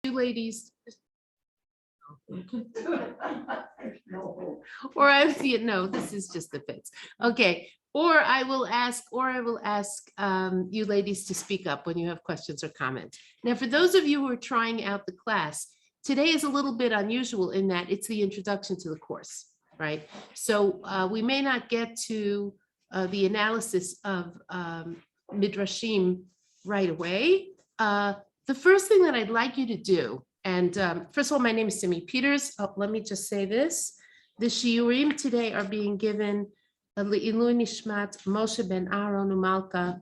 you ladies. Or I see it. No, this is just the fits. Okay. Or I will ask you ladies to speak up when you have questions or comments. Now, for those of you who are trying out the class, today is a little bit unusual in that it's the introduction to the course, right? So we may not get to the analysis of Midrashim right away. The first thing that I'd like you to do, and first of all, my name is Simi Peters. Oh, let me just say this. The shiurim today are being given Le'ilui Nishmat Moshe ben Aaron Umalka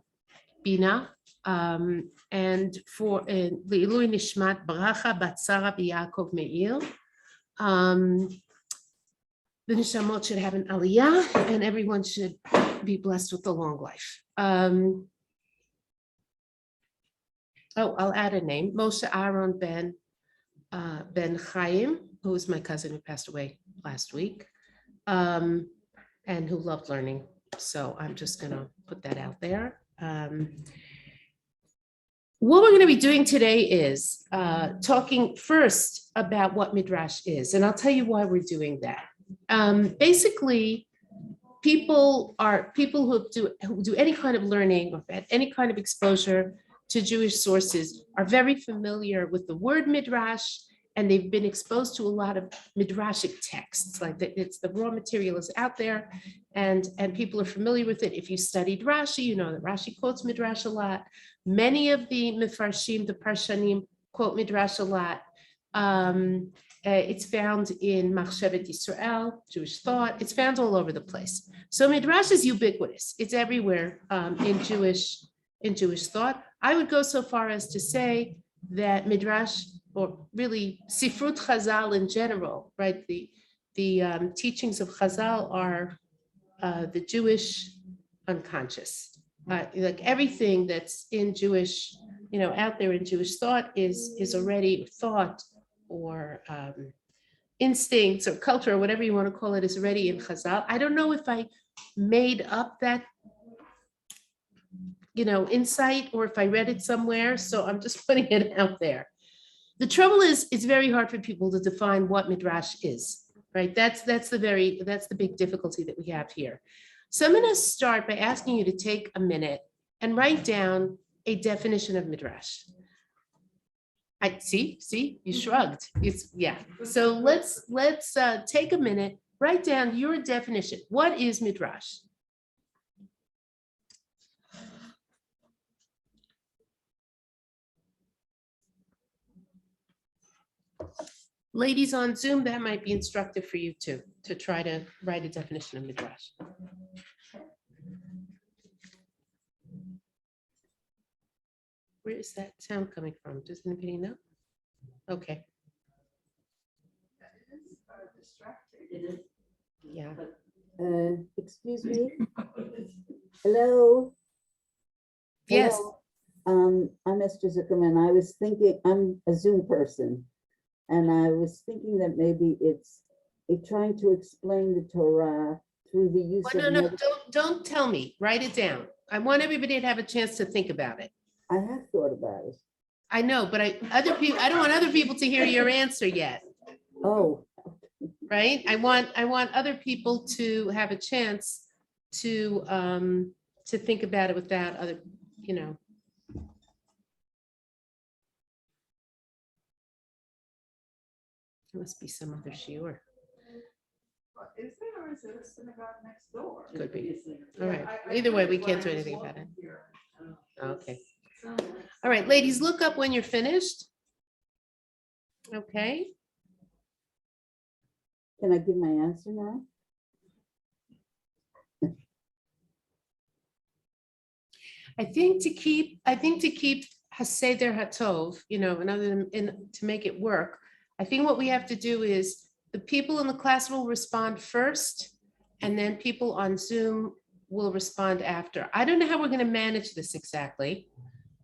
Bina, and for Le'ilui Nishmat Baracha Bat Sarah B'Yaakov Meir. The Nishamot should have an aliyah, and everyone should be blessed with a long life. I'll add a name, Moshe Aaron ben Chaim, who is my cousin who passed away last week, and who loved learning. So I'm just gonna put that out there. What we're gonna be doing today is talking first about what Midrash is, and I'll tell you why we're doing that. Basically, people who do any kind of learning or had any kind of exposure to Jewish sources are very familiar with the word Midrash, and they've been exposed to a lot of Midrashic texts, like it's the raw material is out there, and people are familiar with it. If you studied Rashi, you know that Rashi quotes Midrash a lot. Many of the Mefarshim, the Parshanim, quote Midrash a lot. It's found in Machshevet Yisrael, Jewish thought. It's found all over the place. So Midrash is ubiquitous. It's everywhere in Jewish thought. I would go so far as to say that Midrash, or really Sifrut Chazal in general, right? The teachings of Chazal are the Jewish unconscious. Like everything that's in Jewish, out there in Jewish thought is already thought or instincts or culture or whatever you want to call it is already in Chazal. I don't know if I made up that insight or if I read it somewhere. So I'm just putting it out there. The trouble is, it's very hard for people to define what Midrash is, right? That's the big difficulty that we have here. So I'm going to start by asking you to take a minute and write down a definition of Midrash. I see, you shrugged. Yeah. So let's take a minute, write down your definition. What is Midrash? Ladies on Zoom, that might be instructive for you too, to try to write a definition of Midrash. Where is that sound coming from? Does anybody know? Okay. It is. Yeah. Excuse me. Hello. Yes. Hello. I'm Esther Zuckerman. I was thinking, I'm a Zoom person, and I was thinking that maybe it's trying to explain the Torah through the use of. No, don't tell me. Write it down. I want everybody to have a chance to think about it. I have thought about it. I know, but I don't want other people to hear your answer yet. Oh. Right? I want other people to have a chance to think about it without other, There must be some other shiur. Is there, or is it a synagogue next door? Could be. All right. Either way, we can't do anything about it. Okay. All right, ladies, look up when you're finished. Okay. Can I give my answer now? I think to keep Haseder Hatov, and other than to make it work, I think what we have to do is the people in the class will respond first, and then people on Zoom will respond after. I don't know how we're going to manage this exactly,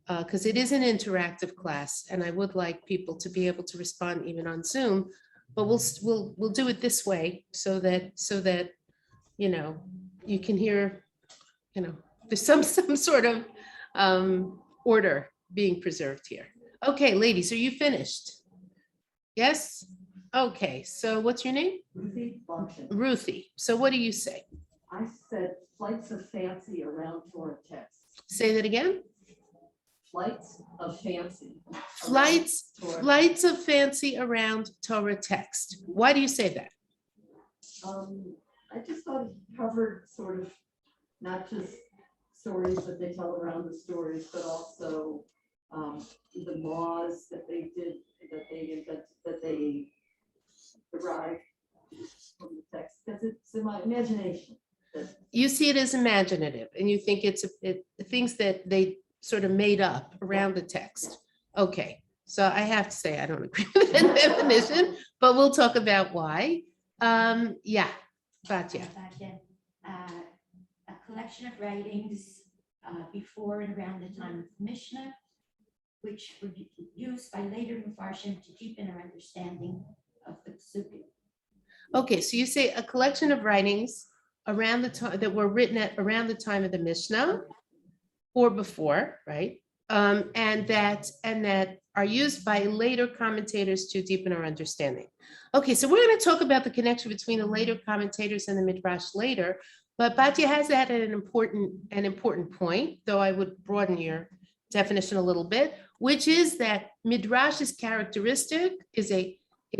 because it is an interactive class, and I would like people to be able to respond even on Zoom. But we'll do it this way so that you can hear, there's some sort of order being preserved here. Okay, ladies, are you finished? Yes? Okay, so what's your name? Ruthie Function. Ruthie. So what do you say? I said flights of fancy around Torah text. Say that again? Flights of fancy. around Flights, Torah flights of fancy around Torah text. Why do you say that? I just thought it covered sort of not just stories that they tell around the stories, but also the laws that they did, that they derived from the text, because it's in my imagination. You see it as imaginative and you think it's things that they sort of made up around the text. Okay, so I have to say I don't agree with that definition, but we'll talk about why. Yeah, Batya. A collection of writings before and around the time of the Mishnah, which were used by later Mepharshim to deepen our understanding of the Psukim. Okay, so you say a collection of writings around the time that were written at around the time of the Mishnah or before, right? And that are used by later commentators to deepen our understanding. Okay, so we're going to talk about the connection between the later commentators and the Midrash later, but Batya has added an important point, though I would broaden your definition a little bit, which is that Midrash's characteristic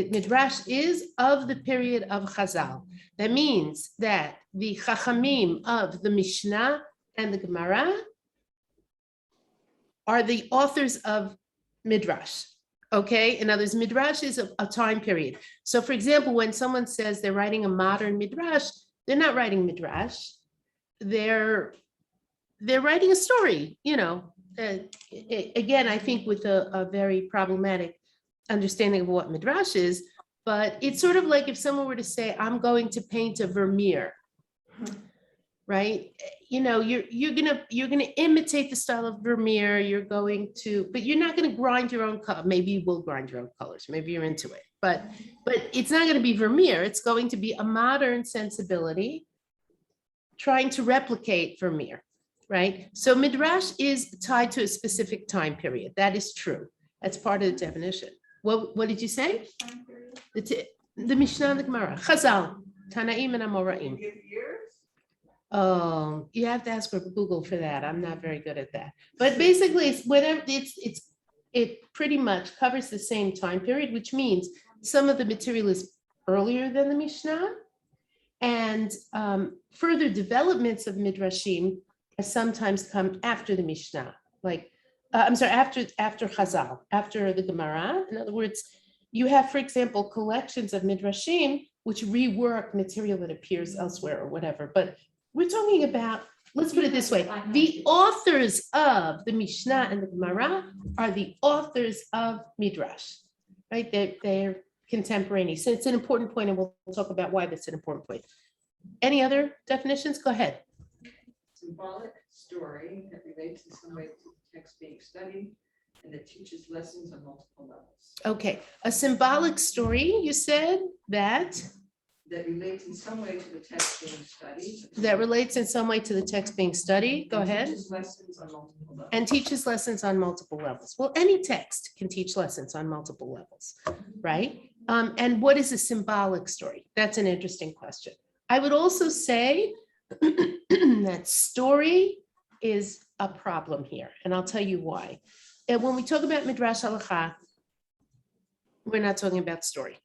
Midrash is of the period of Chazal. That means that the Chachamim of the Mishnah and the Gemara are the authors of Midrash. Okay, in other words, Midrash is a time period. So for example, when someone says they're writing a modern Midrash, they're not writing Midrash. They're writing a story, again, I think with a very problematic understanding of what Midrash is, but it's sort of like if someone were to say, I'm going to paint a Vermeer, right? You're gonna imitate the style of Vermeer. But you're not gonna grind your own color. Maybe you will grind your own colors. Maybe you're into it, but it's not gonna be Vermeer. It's going to be a modern sensibility trying to replicate Vermeer, right? So Midrash is tied to a specific time period. That is true. That's part of the definition. What did you say? The Mishnah and the Gemara, Chazal, Tanaim and Amoraim. Give years? Oh, you have to ask for Google for that. I'm not very good at that. But basically, it pretty much covers the same time period, which means some of the material is earlier than the Mishnah, and further developments of Midrashim sometimes come after the Mishnah, after Chazal, after the Gemara. In other words, you have, for example, collections of Midrashim which rework material that appears elsewhere or whatever. But we're talking about, let's put it this way, the authors of the Mishnah and the Gemara are the authors of Midrash, right? They're contemporaneous. So it's an important point, and we'll talk about why that's an important point. Any other definitions? Go ahead. Symbolic story that relates in some way to the text being studied and that teaches lessons on multiple levels. Okay, a symbolic story, you said that relates in some way to the text being studied. that relates in some way to the text being studied. Go ahead. Teaches lessons on multiple levels. And teaches lessons on multiple levels. Well, any text can teach lessons on multiple levels, right? And what is a symbolic story? That's an interesting question. I would also say that story is a problem here, and I'll tell you why. And when we talk about Midrash Halacha, we're not talking about story,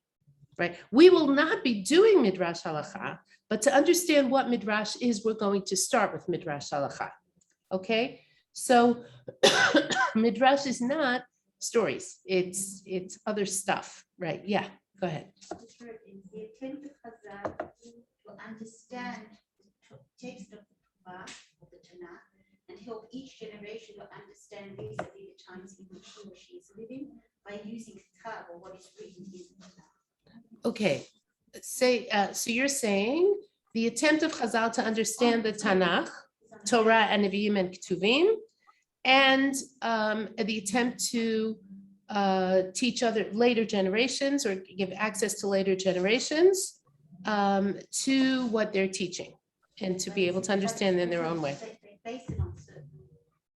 right? We will not be doing Midrash Halacha, but to understand what Midrash is, we're going to start with Midrash Halacha, okay? So Midrash is not stories, it's other stuff, right? Yeah, go ahead. The attempt of Chazal to understand the text of the Torah, of the Tanakh, and help each generation to understand vis-a-vis the times in which he or she is living by using Tab, or what is written in the Tanakh. Okay, so you're saying the attempt of Chazal to understand the Tanakh, Torah and Nevi'im and Ketuvim, and the attempt to teach other later generations or give access to later generations to what they're teaching and to be able to understand in their own way. They base it on certain.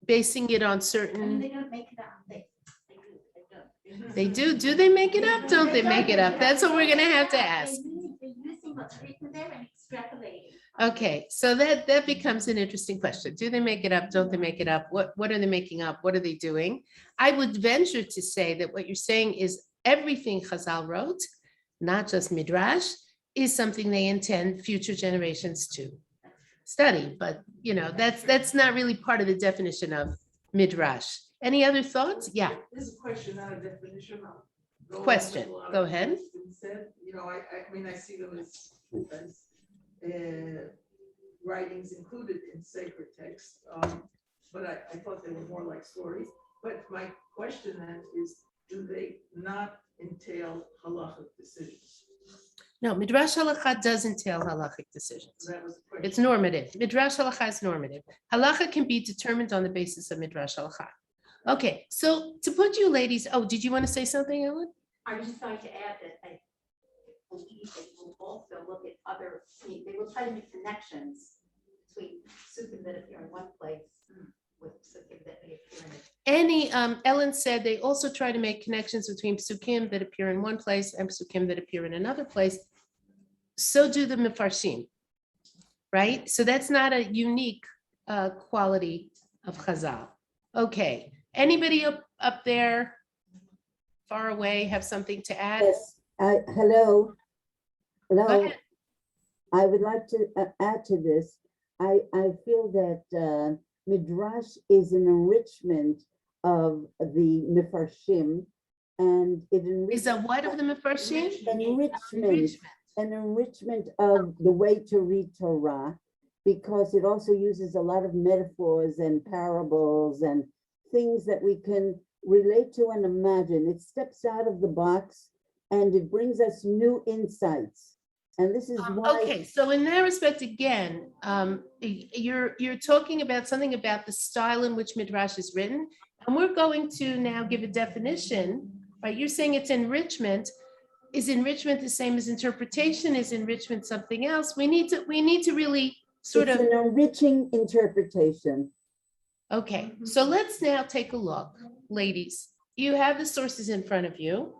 Basing it on I mean, certain, they don't make it up. They do. They don't. They do. Do they make it up? Don't they make it up? That's what we're gonna have to ask. They're using what's written there and extrapolating. Okay, so that becomes an interesting question. Do they make it up? Don't they make it up? What are they making up? What are they doing? I would venture to say that what you're saying is everything Chazal wrote, not just Midrash, is something they intend future generations to study. But that's not really part of the definition of Midrash. Any other thoughts? Yeah, This is a question, not a definition. I'll go along Question. with a lot of Go what ahead. has been said. I mean, I see them as writings included in sacred text, but I thought they were more like stories. But my question then is, do they not entail halachic decisions? no, Midrash Halacha does entail halachic decisions. So that was the question. It's normative. Midrash Halacha is normative. Halacha can be determined on the basis of Midrash Halacha. Okay, so to put you ladies, did you want to say something, Ellen? I was just going to add that I believe they will also look at they will try to make connections between sukkim that appear in one place with sukkim that may appear in Ellen said they also try to make connections between psukim that appear in one place and psukim that appear in another place. So do the Mefarshim, right? So that's not a unique quality of Chazal. Okay, anybody up there far away have something to add? Yes, hello. Go Hello. ahead. I would like to add to this. I feel that Midrash is an enrichment of the Mefarshim, and it Is a what of the Mefarshim? an enrichment of the way to read Torah, because it also uses a lot of metaphors and parables and things that we can relate to and imagine. It steps out of the box and it brings us new insights. And this is why. Okay, so in that respect, again, you're talking about something about the style in which Midrash is written, and we're going to now give a definition, right? You're saying it's enrichment. Is enrichment the same as interpretation? Is enrichment something else? We need to really sort It's of. an enriching interpretation. Okay, so let's now take a look, ladies. You have the sources in front of you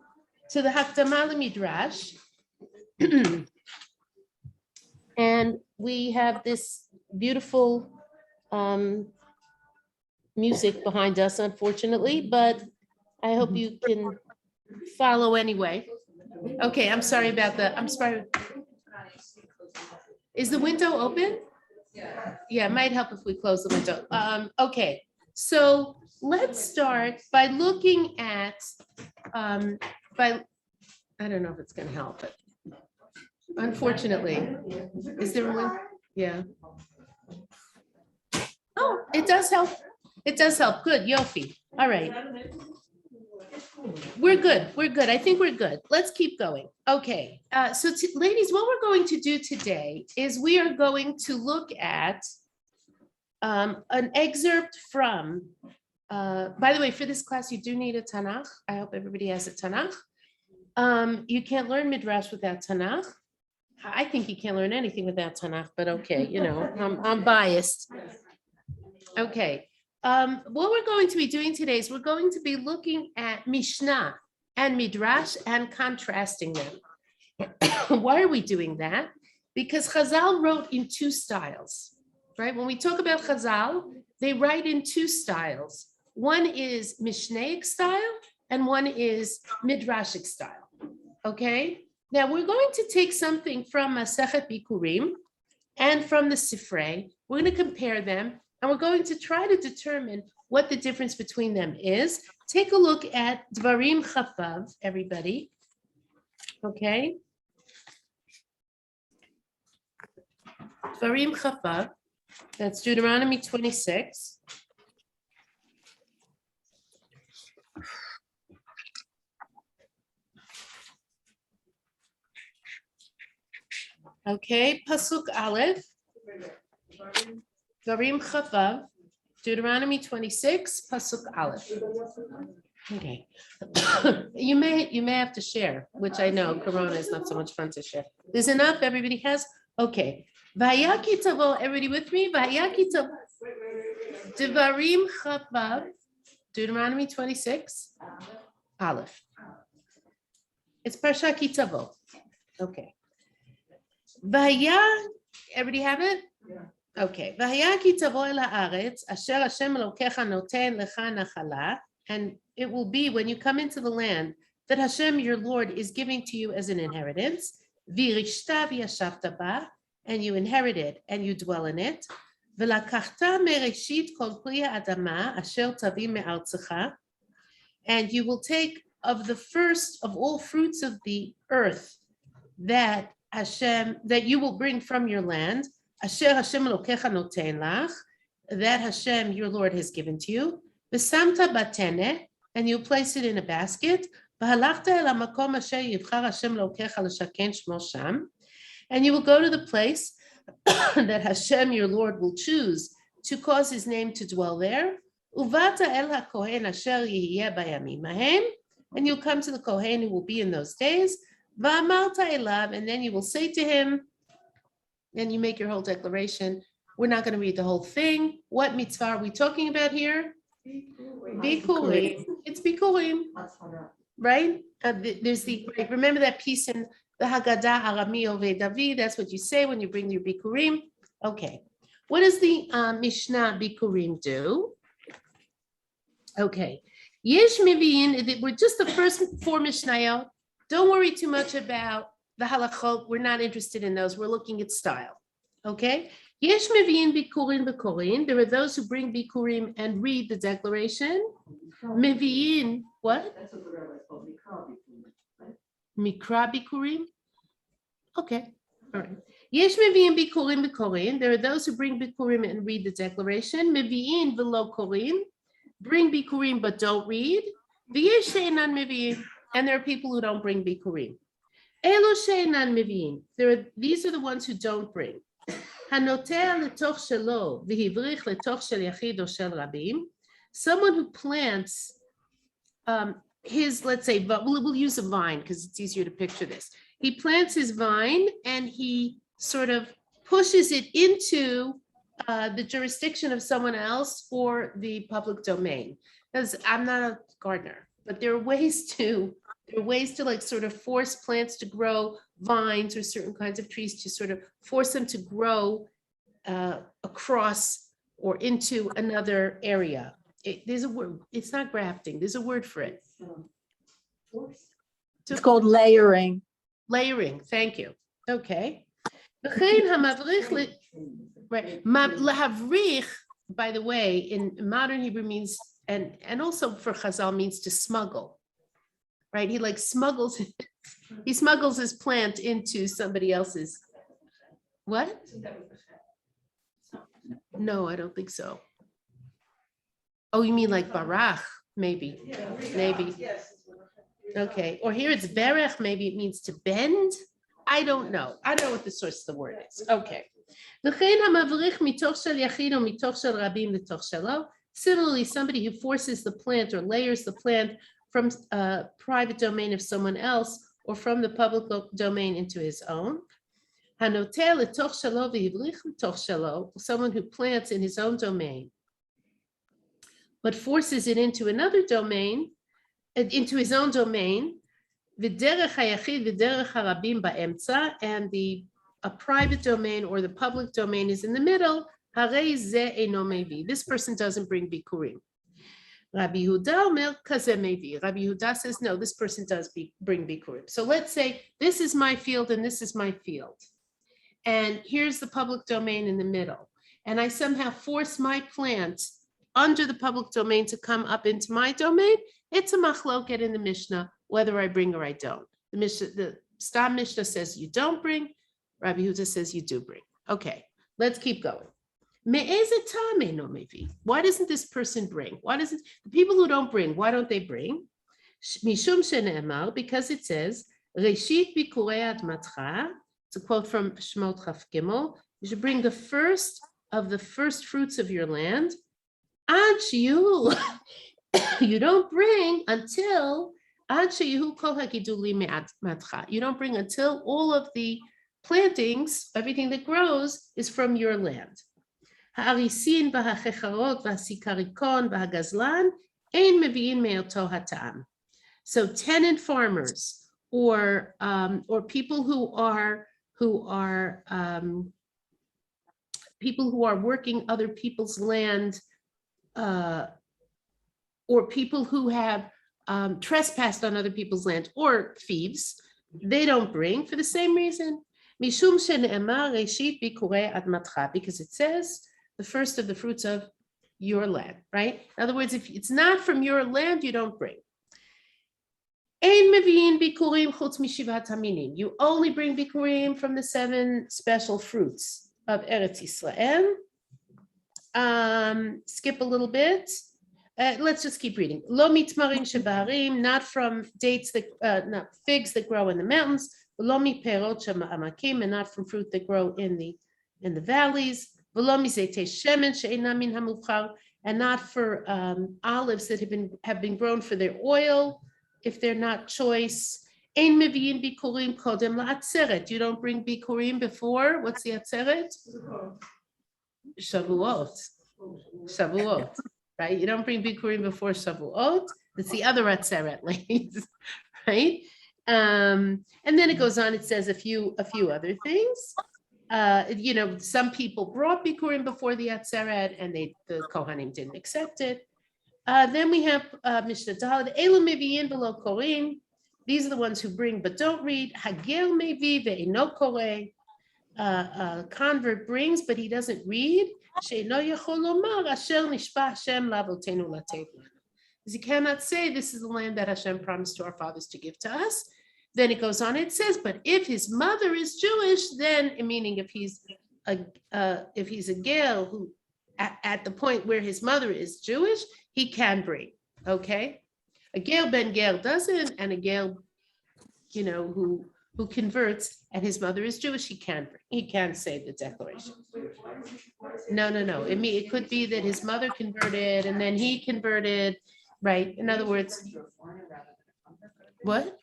to the Hakdama Midrash. And we have this beautiful music behind us, unfortunately, but I hope you can follow anyway. Okay, I'm sorry about that. I'm sorry. Is the window open? Yeah, it might help if we close the window. Okay, so let's start by looking at, I don't know if it's gonna help, but unfortunately, is there one? Yeah. Oh, it does help. It does help. Good, Yofi. All right. We're good. We're good. I think we're good. Let's keep going. Okay. So ladies, what we're going to do today is we are going to look at an excerpt from, by the way, for this class, you do need a Tanakh. I hope everybody has a Tanakh. You can't learn Midrash without Tanakh. I think you can't learn anything without Tanakh, but okay, I'm biased. Okay. What we're going to be doing today is we're going to be looking at Mishnah and Midrash and contrasting them. Why are we doing that? Because Chazal wrote in two styles, right? When we talk about Chazal, they write in two styles. One is Mishnaic style and one is Midrashic style, okay? Now we're going to take something from Masechet Bikurim and from the Sifrei. We're going to compare them and we're going to try to determine what the difference between them is. Take a look at Dvarim Chafav, everybody. Okay. Dvarim Chafav, that's Deuteronomy 26. Okay, Pasuk Aleph, Dvarim Chafav, Deuteronomy 26, Pasuk Aleph. Okay. You may have to share, which I know Corona is not so much fun to share. There's enough, everybody has? Okay. Vayaki Tavo, everybody with me? Vayaki Tavo, Dvarim Chafav, Deuteronomy 26. Aleph. It's Parsha Ki Tavo. Okay. Vaya, everybody have it? Yeah. Okay. Vaya ki tavo el haaretz asher Hashem Elokecha noten lecha nachala, and it will be when you come into the land that Hashem your Lord is giving to you as an inheritance. Virishta v'yashavta ba, and you inherit it and you dwell in it. V'lakachta mereshit kol pri ha'adama asher tavim me'artzecha, and you will take of the first of all fruits of the earth that Hashem, that you will bring from your land, Asher Hashem Elokecha noten lach, that Hashem your Lord has given to you, v'samta batene, and you place it in a basket, v'halachta el hamakom asher yivchar Hashem Elokecha l'shaken shmo sham, and you will go to the place that Hashem your Lord will choose to cause his name to dwell there, uvata el hakohen asher yihiyeh bayamim hahem, and you'll come to the Kohen who will be in those days, v'amarta elav, and then you will say to him, and you make your whole declaration. We're not going to read the whole thing. What mitzvah are we talking about here? Bikurim. It's Bikurim, right? There's the, right, remember that piece in the Haggadah, Arami Ove David, that's what you say when you bring your Bikurim. Okay. What does the Mishnah Bikurim do? Okay. Yesh Miviyin, we're just the first 4 Mishnayot. Don't worry too much about the halachot. We're not interested in those. We're looking at style. Okay? Yesh Miviyin Bikurim Bikurim. There are those who bring Bikurim and read the declaration. Miviyin, what? That's what the rabbis call Mikra Bikurim, right? Mikra Bikurim? Okay. All right. Yesh Miviyin Bikurim Bikurim. There are those who bring Bikurim and read the declaration. Miviyin V'lo Korim. Bring Bikurim but don't read. V'yesh she'enan Miviyin. And there are people who don't bring Bikurim. Elo she'enan Miviyin. These are the ones who don't bring. Hanotea letoch shelo v'hivrich letoch shel yachid o shel rabim. Someone who plants his, let's say, we'll use a vine because it's easier to picture this. He plants his vine and he sort of pushes it into the jurisdiction of someone else or the public domain. Because I'm not a gardener, but there are ways to like sort of force plants to grow, vines or certain kinds of trees to sort of force them to grow across or into another area. There's a word, it's not grafting, there's a word for it. It's called layering. Layering, thank you. Okay. Right. Lahavrich, by the way, in modern Hebrew means, and also for Chazal means to smuggle. Right? He like smuggles, he smuggles his plant into somebody else's. What? No, I don't think so. Oh, you mean like barach? Maybe. Maybe. Yes. Okay. Or here it's berech, maybe it means to bend. I don't know. I don't know what the source of the word is. Okay. Similarly, somebody who forces the plant or layers the plant from a private domain of someone else or from the public domain into his own. Someone who plants in his own domain, but forces it into another domain, into his own domain, and a private domain or the public domain is in the middle, this person doesn't bring bikurim. Rabbi Yehuda says, no, this person does bring bikurim. So let's say this is my field and this is my field. And here's the public domain in the middle. And I somehow force my plant under the public domain to come up into my domain. It's a machloket in the Mishnah, whether I bring or I don't. The Stam Mishnah says you don't bring. Rabbi Yehuda says you do bring. Okay, let's keep going. Why doesn't this person bring? Why doesn't the people who don't bring? Why don't they bring? Because it says Reshit bikurei admatcha. It's a quote from Shemot Chaf Gimel. You should bring the first of the first fruits of your land. Ad sheyu, you don't bring until Ad sheyu kol hagiduli me'admatcha. You don't bring until all of the plantings, everything that grows, is from your land. Ha'arisin v'ha'checharot v'ha'sikarikon v'ha'gazlan ein mevi'in me'oto ha'ta'am. So tenant farmers or people who are people who are working other people's land, or people who have trespassed on other people's land, or thieves, they don't bring for the same reason. Mishum shene'emar reshit bikurei admatcha, because it says the first of the fruits of your land, right? In other words, if it's not from your land, you don't bring. Ein mevi'in bikurim chutz mishivat haminim. You only bring bikurim from the 7 special fruits of Eretz Yisrael. Skip a little bit. Let's just keep reading. Lo mitmarim shebaharim, not from dates that, not figs that grow in the mountains. Lo miperot shema'amakim, and not from fruit that grow in the valleys. V'lo mizeitei shemen she'einam min hamuvchar, and not for olives that have been grown for their oil, if they're not choice. Ein mevi'in bikurim kodem la'atzeret. You don't bring bikurim before. What's the atzeret? Shavuot. Shavuot. Right? You don't bring bikurim before Shavuot. That's the other atzeret, ladies. Right? And then it goes on. It says a few other things. Some people brought bikurim before the atzeret, and the Kohanim didn't accept it. Then we have Mishnah Daled. Elu mevi'in v'lo korim. These are the ones who bring but don't read. Hagel mevi ve'eno koreh. Convert brings but he doesn't read. She'eno yachol lomar asher nishpa Hashem lavotenu latev lanu. Because he cannot say this is the land that Hashem promised to our fathers to give to us. Then it goes on. It says, but if his mother is Jewish, then meaning if he's a gal who at the point where his mother is Jewish, he can bring. Okay, a gal ben gal doesn't, and a gal, who converts and his mother is Jewish, he can bring. He can say the declaration. No. It could be that his mother converted and then he converted, right? In other words, what?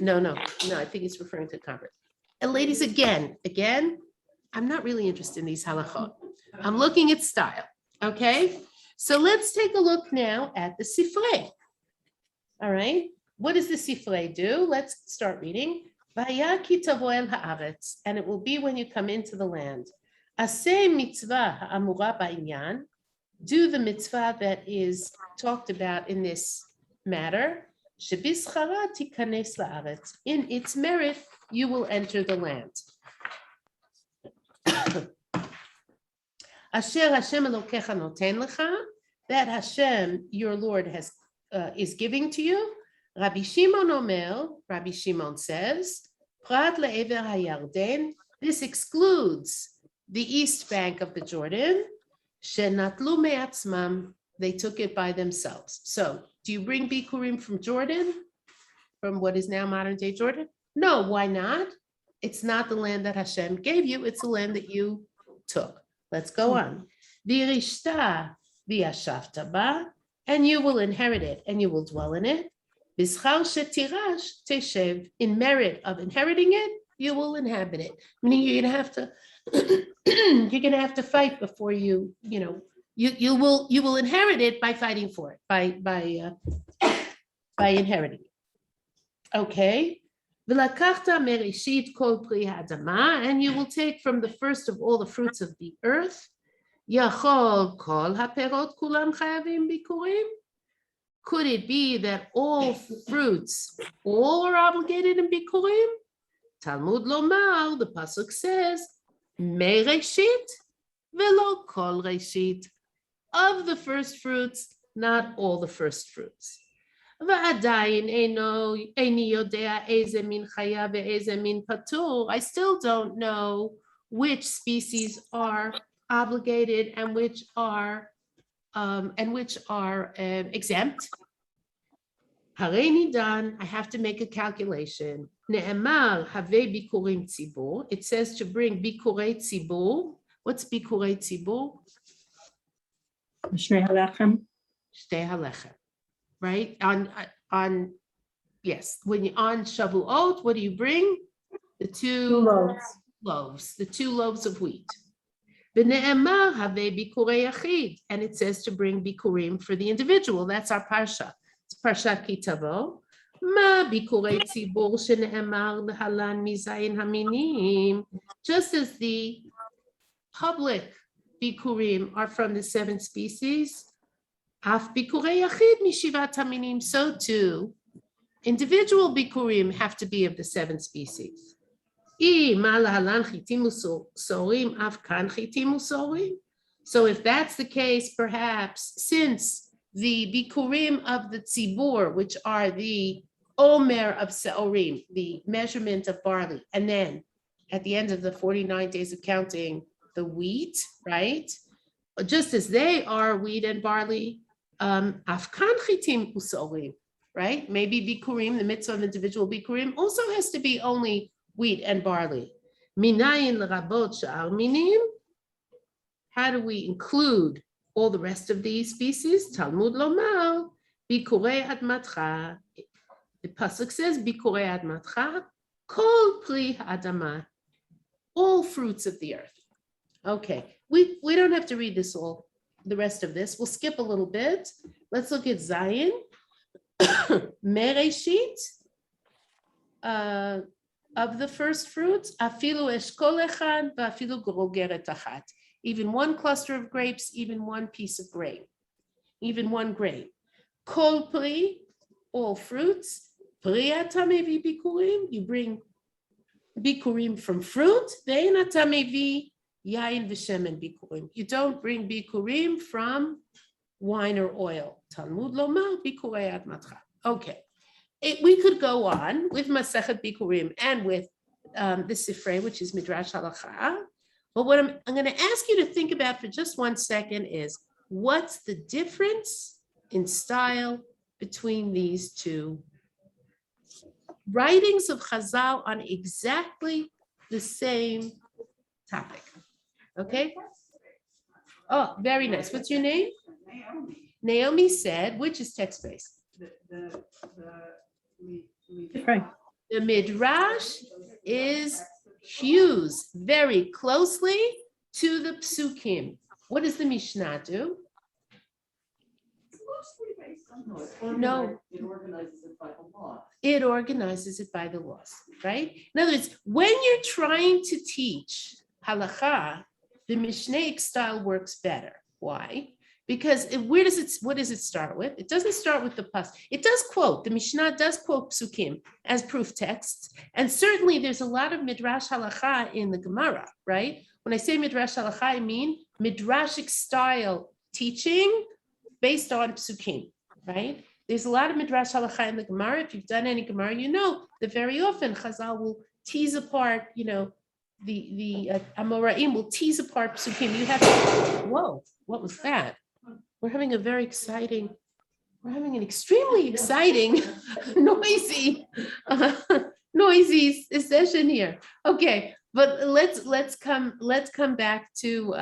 No. I think it's referring to convert. And ladies, again, I'm not really interested in these halachot. I'm looking at style. Okay, so let's take a look now at the sifrei. All right, what does the sifrei do? Let's start reading. Vaya ki tavo el haaretz, and it will be when you come into the land. Aseh mitzvah ha'amura ba'inyan, do the mitzvah that is talked about in this matter. Shebischara tikanes la'aretz, in its merit you will enter the land. Asher Hashem Elokecha noten lecha, that Hashem your Lord is giving to you. Rabbi Shimon says, Prat le'ever hayarden, this excludes the east bank of the Jordan. Shenatlu me'atzmam, they took it by themselves. So, do you bring bikurim from Jordan, from what is now modern day Jordan? No, why not? It's not the land that Hashem gave you, it's the land that you took. Let's go on. V'irishta v'yashavta ba, and you will inherit it, and you will dwell in it. B'schar shetirash teshev, in merit of inheriting it, you will inhabit it. Meaning you're gonna have to fight before you will inherit it by fighting for it, by inheriting it. Okay. V'lakachta mereshit kol pri ha'adama, and you will take from the first of all the fruits of the earth. Yachol kol haperot kulam chayavim bikurim. Could it be that all fruits, all are obligated in bikurim? Talmud lomar, the pasuk says, mereshit velo kol reshit, of the first fruits, not all the first fruits. I still don't know which species are obligated and which are exempt. I have to make a calculation. It says to bring bikurei tzibur. What's bikurei tzibur? Shtei halechem. Right? Yes, when you're on Shavuot, what do you bring? The two loaves, the 2 loaves of wheat. And it says to bring bikurim for the individual. That's our parsha. It's parsha ki tavo. מה ביקורי ציבור שנאמר להלן מזין המינים, just as the public bikurim are from the 7 species, אף ביקורי יחיד משבעת המינים, so too, individual bikurim have to be of the 7 species. מה להלן חיטים וסורים, אף כאן חיטים וסורים. So if that's the case, perhaps since the bikurim of the tzibur, which are the omer of seorim, the measurement of barley, and then at the end of the 49 days of counting the wheat, right? Just as they are wheat and barley, afkan chitim usorim, right? Maybe bikurim, the mitzvah of individual bikurim, also has to be only wheat and barley. Minayin l'rabot sha'ar minim. How do we include all the rest of these species? Talmud lomar, bikurei admatcha. The pasuk says, bikurei admatcha, kol pri adama, all fruits of the earth. Okay, we don't have to read this all, the rest of this. We'll skip a little bit. Let's look at Zion. Mereshit, of the first fruits, afilu eshkol echad, va'afilu grogeret achat. Even one cluster of grapes, even one piece of grain, even one grain. Kol pri, all fruits. Pri atamevi bikurim, you bring bikurim from fruit. Ve'en atamevi yain v'shemen bikurim. You don't bring bikurim from wine or oil. Talmud lomar bikurei admatcha. Okay, we could go on with Masechet Bikurim and with the Sifrei, which is Midrash Halacha. But what I'm going to ask you to think about for just 1 second is, what's the difference in style between these two writings of Chazal on exactly the same topic? Okay. Oh, very nice. What's your name? Naomi. Naomi said, which is text-based? The Midrash is fused very closely to the psukim. What does the Mishnah do? No. It organizes it by the law. It organizes it by the laws, right? In other words, when you're trying to teach halacha, the Mishnaic style works better. Why? Because what does it start with? It doesn't start with the pas. It does quote, the Mishnah does quote psukim as proof texts. And certainly there's a lot of Midrash Halacha in the Gemara, right? When I say Midrash Halacha, I mean Midrashic style teaching based on psukim, right? There's a lot of Midrash Halacha in the Gemara. If you've done any Gemara, you know that very often Chazal will tease apart, the Amoraim will tease apart psukim. You have to, whoa, what was that? We're having an extremely exciting, noisy session here. Okay, but let's come back to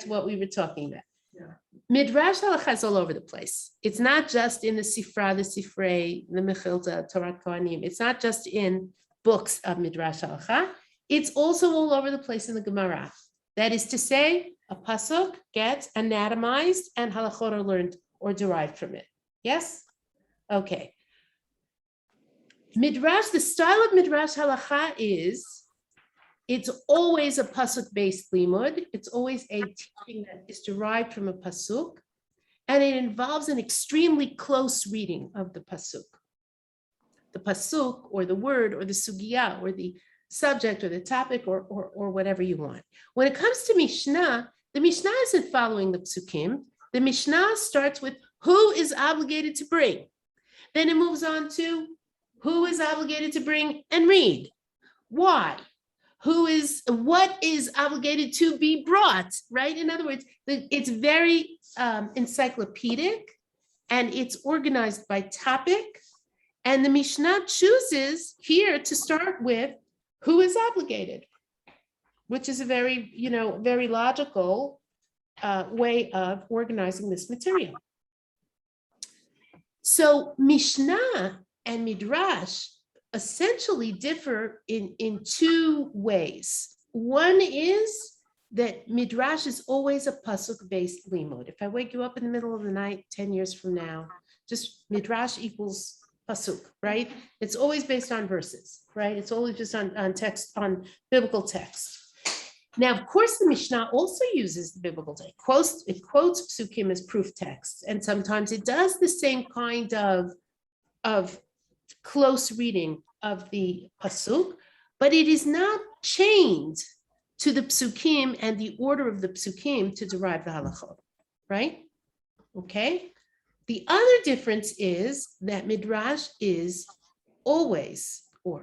what we were talking about. Yeah. Midrash Halacha is all over the place. It's not just in the Sifra, the Sifrei, the Mechilta, Torah Kohanim. It's not just in books of Midrash Halacha. It's also all over the place in the Gemara. That is to say, a pasuk gets anatomized and halachot are learned or derived from it. Yes? Okay. Midrash, the style of Midrash Halacha is, it's always a pasuk-based limud. It's always a teaching that is derived from a pasuk, and it involves an extremely close reading of the pasuk. The pasuk, or the word, or the sugya, or the subject, or the topic, or whatever you want. When it comes to Mishnah, the Mishnah isn't following the psukim. The Mishnah starts with who is obligated to bring. Then it moves on to who is obligated to bring and read. Why? What is obligated to be brought, right? In other words, it's very encyclopedic, and it's organized by topic. And the Mishnah chooses here to start with who is obligated, which is a very, very logical way of organizing this material. So Mishnah and Midrash essentially differ in 2 ways. One is that Midrash is always a pasuk-based limud. If I wake you up in the middle of the night 10 years from now, just Midrash equals pasuk, right? It's always based on verses, right? It's always just on text, on biblical text. Now, of course, the Mishnah also uses the biblical text. It quotes psukim as proof texts, and sometimes it does the same kind of close reading of the pasuk, but it is not chained to the psukim and the order of the psukim to derive the halachot, right? Okay. The other difference is that Midrash is always a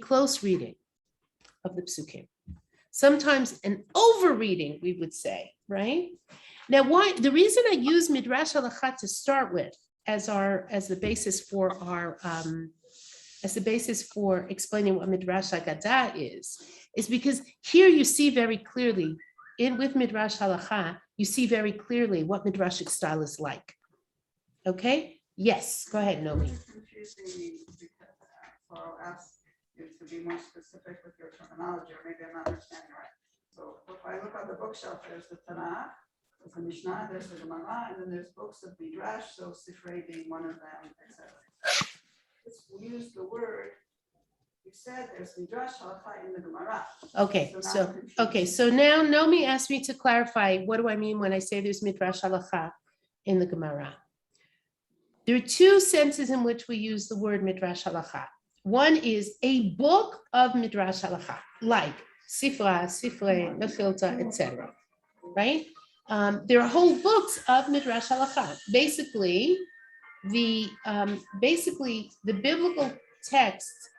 close reading of the psukim. Sometimes an over reading, we would say, right? Now, the reason I use Midrash Halakha to start with as the basis for explaining what Midrash Haggadah is because here you see very clearly with Midrash Halakha, you see very clearly what Midrashic style is like. Okay? Yes, go ahead, Nomi. It's confusing me because, so I'll ask you to be more specific with your terminology, or maybe I'm not understanding right. So if I look on the bookshelf, there's the Tanakh, there's the Mishnah, there's the Gemara, and then there's books of Midrash, so Sifrei being one of them, etc. We use the word, you said there's Midrash Halakha in the Gemara. So now Nomi asked me to clarify, what do I mean when I say there's Midrash Halakha in the Gemara? There are two senses in which we use the word Midrash Halakha. One is a book of Midrash Halakha, like Sifra, Sifrei, Mechilta, etc. Right? There are whole books of Midrash Halakha. Basically, the biblical texts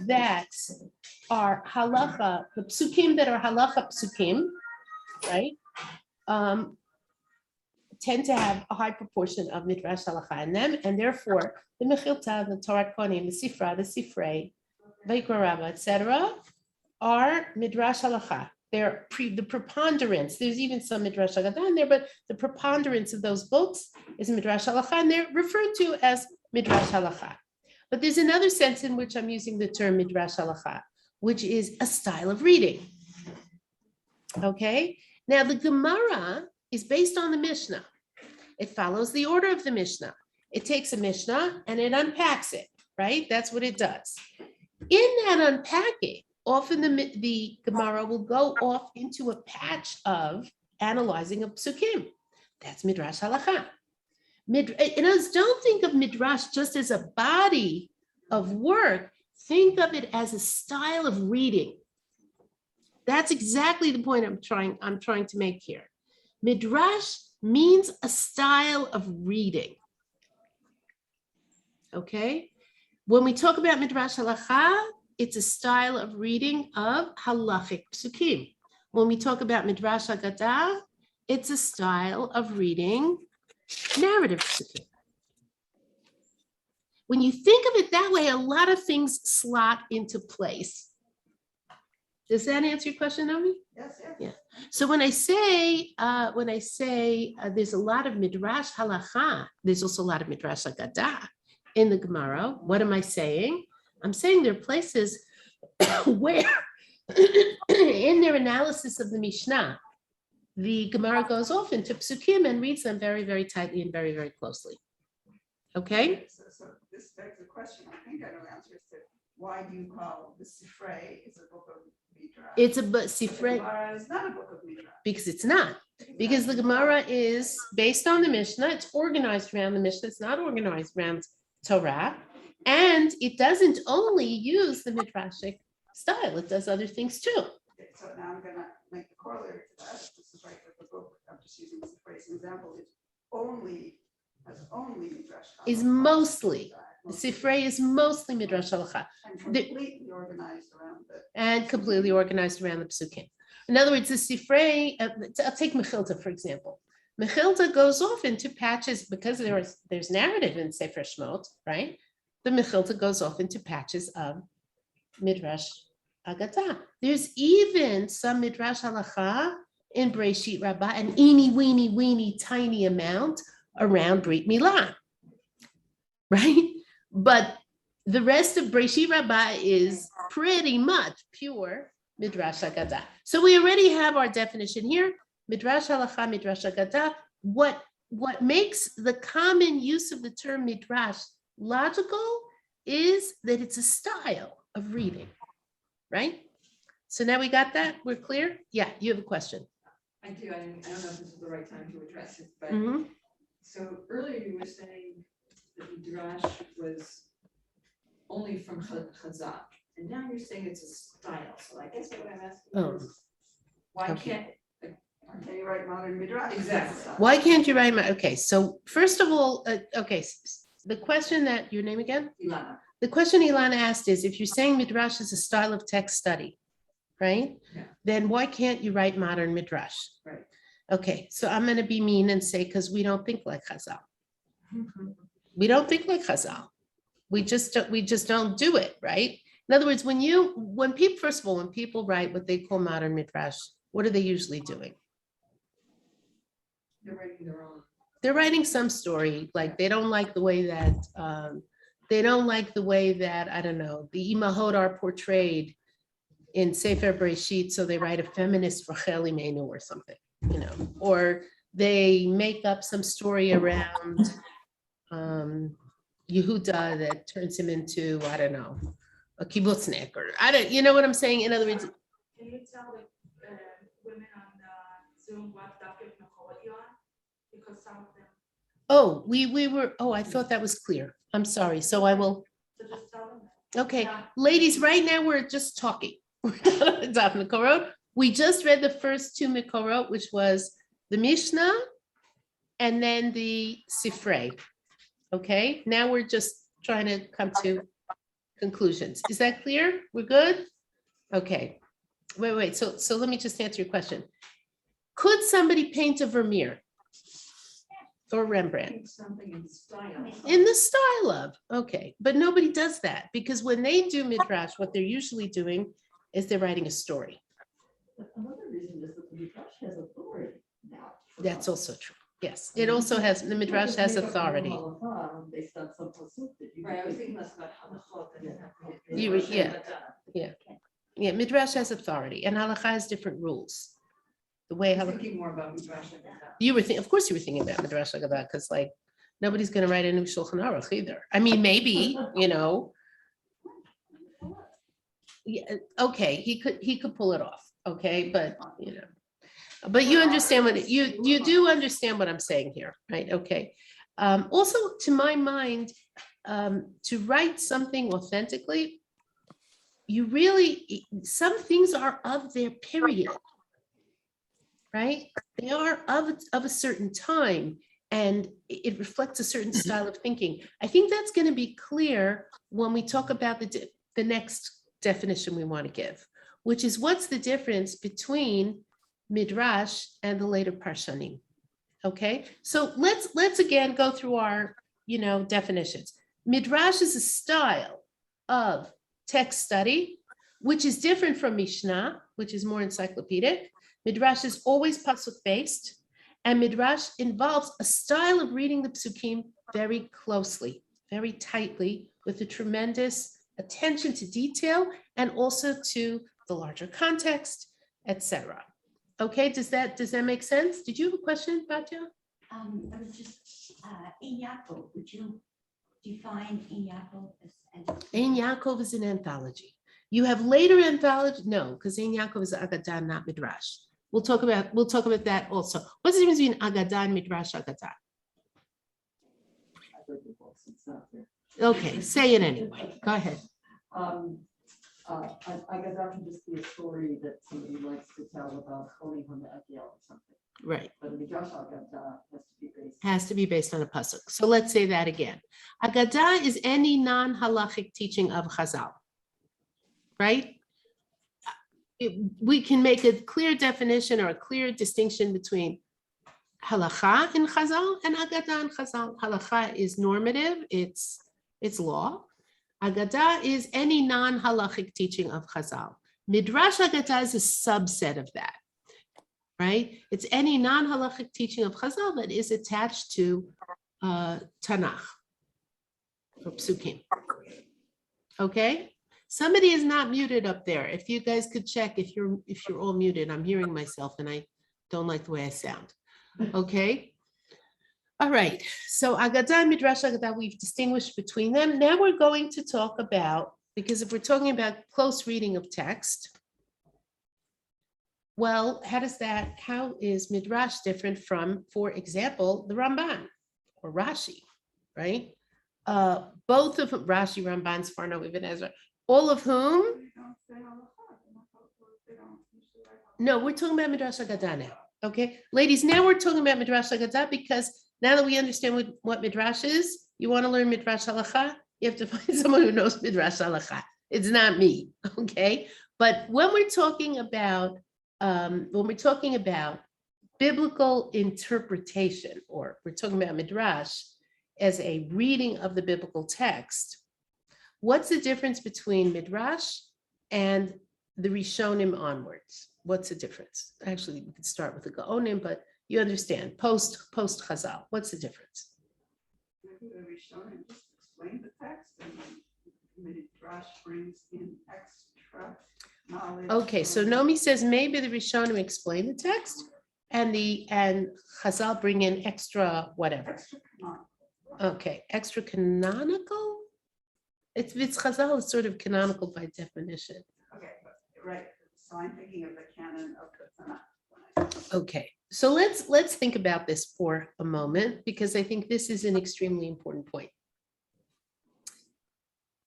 that are halacha, the psukim that are halacha psukim, right, tend to have a high proportion of Midrash Halakha in them, and therefore the Mechilta, the Torah Kohanim, the Sifra, the Sifrei, Vayikra Rabbah, etc., are Midrash Halakha. They're the preponderance. There's even some Midrash Haggadah in there, but the preponderance of those books is Midrash Halakha, and they're referred to as Midrash Halakha. But there's another sense in which I'm using the term Midrash Halakha, which is a style of reading. Okay? Now, the Gemara is based on the Mishnah. It follows the order of the Mishnah. It takes a Mishnah and it unpacks it, right? That's what it does. In that unpacking, often the Gemara will go off into a patch of analyzing a psukim. That's Midrash Halakha. Don't think of Midrash just as a body of work. Think of it as a style of reading. That's exactly the point I'm trying to make here. Midrash means a style of reading. Okay? When we talk about Midrash Halakha, it's a style of reading of halachic psukim. When we talk about Midrash Haggadah, it's a style of reading narrative psukim. When you think of it that way, a lot of things slot into place. Does that answer your question, Naomi? Yes. Yeah. So when I say there's a lot of Midrash Halakha, there's also a lot of Midrash Haggadah in the Gemara. What am I saying? I'm saying there are places where in their analysis of the Mishnah, the Gemara goes off into psukim and reads them very, very tightly and very, very closely. Okay? So this begs the question, I think I know the answer to why do you call the Sifrei is a book of Midrash? It's a Sifrei. Gemara is not a book of Midrash. Because it's not. Because the Gemara is based on the Mishnah. It's organized around the Mishnah. It's not organized around Torah. And it doesn't only use the Midrashic style. It does other things too. Okay, so now I'm going to make the corollary to that. This is right with the book. I'm just using this phrase as an example. It's only Midrash Halakha. Is mostly. The Sifrei is mostly Midrash Halakha. And completely organized around it. And completely organized around the psukim. In other words, the Sifrei, I'll take Mechilta, for example. Mechilta goes off into patches because there's narrative in Sefer Shmot, right? The Mechilta goes off into patches of Midrash Haggadah. There's even some Midrash Halakha in Breshit Rabbah, an weeny tiny amount around Brit Milah, right? But the rest of Breshit Rabbah is pretty much pure Midrash Haggadah. So we already have our definition here, Midrash Halakha, Midrash Haggadah. What what makes the common use of the term midrash logical is that it's a style of reading, right? So now we got that, we're clear? Yeah, you have a question. I do, I don't know if this is the right time to address it, but Mhm. so earlier you were saying that Midrash was only from Chazal, and now you're saying it's a style, so I guess what I'm asking Oh, is, why okay. can't? Can you write modern midrash? Exactly. Why can't you write okay, so first of all, okay, the question that, your name again? Ilana. The question Ilana asked is, if you're saying midrash is a style of text study, right? Yeah. Then why can't you write modern midrash? Right. Okay, so I'm gonna be mean and say, because we don't think like Chazal. We don't think like Chazal. We just don't do it, right? In other words, when people, first of all, when people write what they call modern midrash, what are they usually doing? They're writing their own. They're writing some story, like they don't like the way that, I don't know, the Imahot are portrayed in Sefer Bereshit, so they write a feminist Rachel Imenu or something, you know, or they make up some story around Yehuda that turns him into, I don't know, a kibbutznik, or you know what I'm saying? In other words, Can you tell the women on Zoom what Dr. Nicole on? Because some of them, we were, I thought that was clear. I'm sorry. So I will, so just tell them. okay, Yeah. ladies, right now we're just talking. We're not on Daf Mikorot. We just read the first two Mikorot, which was the Mishnah and then the Sifrei. Okay, now we're just trying to come to conclusions. Is that clear? We're good? Okay. Wait. So let me just answer your question. Could somebody paint a Vermeer or Rembrandt? Something in style. In the style of, okay, but nobody does that, because when they do midrash, what they're usually doing is they're writing a story. But another reason is that the Midrash has authority now. That's also true. Yes, it also has, the midrash has authority. Based on some pasuk that you. Right, I was thinking less about halachot than. You were- yeah, midrash has authority, and halacha has different rules. The way I was halacha, thinking more about Midrash like that. you were thinking, of course you were thinking about midrash like that, because like, nobody's gonna write a new Shulchan Aruch either. I mean, maybe, you know. Yeah, okay, he could pull it off, okay, but, you know. But you understand what, you do understand what I'm saying here, right? Okay. Also, to my mind, to write something authentically, you really, some things are of their period, right? They are of a certain time, and it reflects a certain style of thinking. I think that's going to be clear when we talk about the next definition we want to give, which is what's the difference between Midrash and the later Parshanim. Okay, so let's again go through our, definitions. Midrash is a style of text study, which is different from Mishnah, which is more encyclopedic. Midrash is always pasuk based, and Midrash involves a style of reading the psukim very closely, very tightly, with a tremendous attention to detail and also to the larger context, etc. Okay, does that make sense? Did you have a question, Batya? I was just, Ein Yaakov, would you define Ein Yaakov as? Ein Yaakov is an anthology. You have later anthology, no, because Ein Yaakov is Agadah, not Midrash. We'll talk about that also. What's the difference between Agadah and Midrash Agadah? Okay, say it anyway. Go ahead. Agadah can just be a story that somebody likes to tell about Choli Hame'akel or something. Right. But a Midrash Agadah has to be based on a pasuk. So let's say that again. Agadah is any non-halachic teaching of Chazal, right? We can make a clear definition or a clear distinction between halacha in Chazal and Agadah in Chazal. Halacha is normative, it's law. Agadah is any non-halachic teaching of Chazal. Midrash Agadah is a subset of that, right? It's any non-halachic teaching of Chazal that is attached to Tanakh or Psukim. Okay? Somebody is not muted up there. If you guys could check if you're all muted. I'm hearing myself and I don't like the way I sound. Okay? All right, so Agadah and Midrash Agadah, we've distinguished between them. Now we're going to talk about, because if we're talking about close reading of text, well, how is Midrash different from, for example, the Ramban or Rashi, right? Both of Rashi, Ramban, Sforno, Ibn Ezra, all of whom, They don't say halakha, they don't usually like halakha. no, we're talking about Midrash Agadah now, okay? Ladies, now we're talking about Midrash Agadah because now that we understand what Midrash is, you want to learn Midrash Halacha, you have to find someone who knows Midrash Halacha. It's not me, okay? But when we're talking about biblical interpretation, or we're talking about Midrash as a reading of the biblical text, what's the difference between Midrash and the Rishonim onwards? What's the difference? Actually, we could start with the Gaonim, but you understand, post Chazal, what's the difference? I think the Rishonim just explain the text and Midrash brings in extra knowledge. Okay, so from- Nomi says maybe the Rishonim explain the text and Chazal bring in extra whatever. Extra canonical. Okay, extra canonical? It's Chazal is sort of canonical by definition. Okay, but, right, so I'm thinking of the canon of the Tanakh. Okay, so let's think about this for a moment, because I think this is an extremely important point.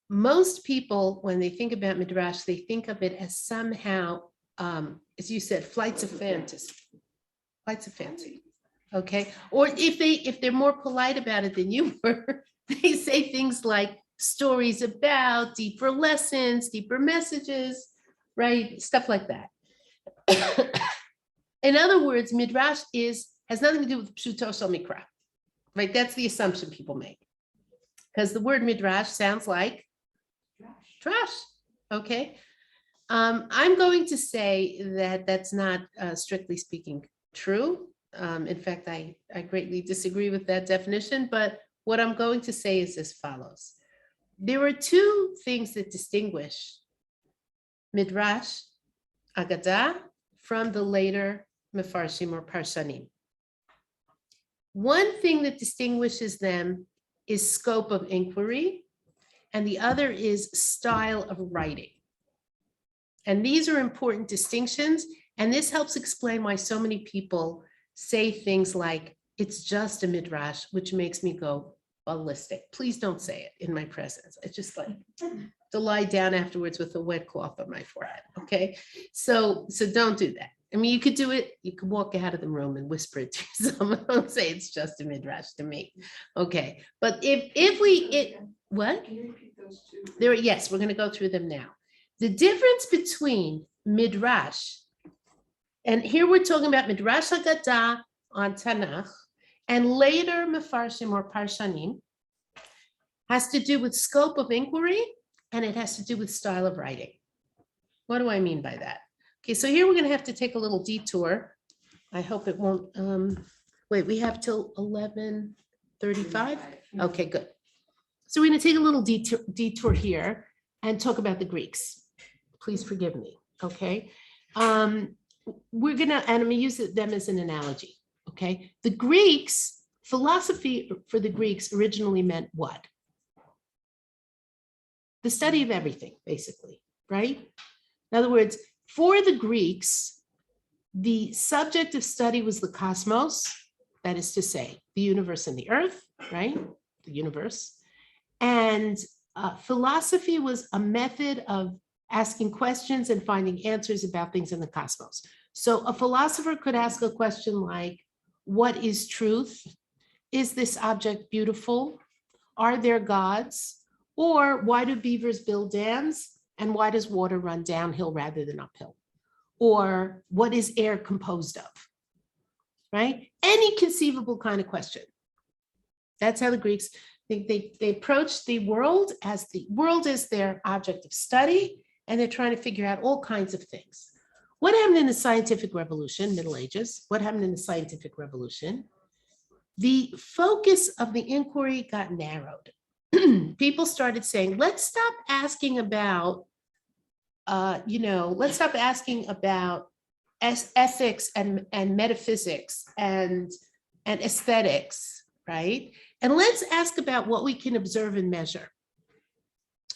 Most people, when they think about Midrash, they think of it as somehow, as you said, flights of fantasy. Flights of fancy. Okay, or if they're more polite about it than you were, they say things like stories about deeper lessons, deeper messages, right? Stuff like that. In other words, Midrash has nothing to do with Pshuto Shel Mikra, right? That's the assumption people make, because the word Midrash sounds like trash. Okay, I'm going to say that that's not strictly speaking true. In fact, I greatly disagree with that definition, but what I'm going to say is as follows. There are two things that distinguish Midrash Agadah from the later Mefarshim or Parshanim. One thing that distinguishes them is scope of inquiry, and the other is style of writing. And these are important distinctions, and this helps explain why so many people say things like, it's just a Midrash, which makes me go ballistic. Please don't say it in my presence. It's just like to lie down afterwards with a wet cloth on my forehead, okay? So don't do that. I mean, you could do it, you could walk out of the room and whisper it to someone. Don't say it's just a Midrash to me, okay? But what? Can you repeat those two? Yes, we're going to go through them now. The difference between Midrash, and here we're talking about Midrash Agadah on Tanakh, and later Mefarshim or Parshanim, has to do with scope of inquiry, and it has to do with style of writing. What do I mean by that? Okay, so here we're going to have to take a little detour. I hope it won't, wait, we have till 11:35? Okay, good. So we're going to take a little detour here and talk about the Greeks. Please forgive me, okay? We're going to, and I'm going to use them as an analogy, okay? The Greeks, philosophy for the Greeks originally meant what? The study of everything, basically, right? In other words, for the Greeks, the subject of study was the cosmos, that is to say, the universe and the earth, right? The universe. And philosophy was a method of asking questions and finding answers about things in the cosmos. So a philosopher could ask a question like, what is truth? Is this object beautiful? Are there gods? Or why do beavers build dams? And why does water run downhill rather than uphill? Or what is air composed of? Right? Any conceivable kind of question. That's how the Greeks, they approached the world as their object of study, and they're trying to figure out all kinds of things. What happened in the scientific revolution, Middle Ages? What happened in the scientific revolution? The focus of the inquiry got narrowed. People started saying, let's stop asking about, let's stop asking about ethics and metaphysics and aesthetics right? And let's ask about what we can observe and measure,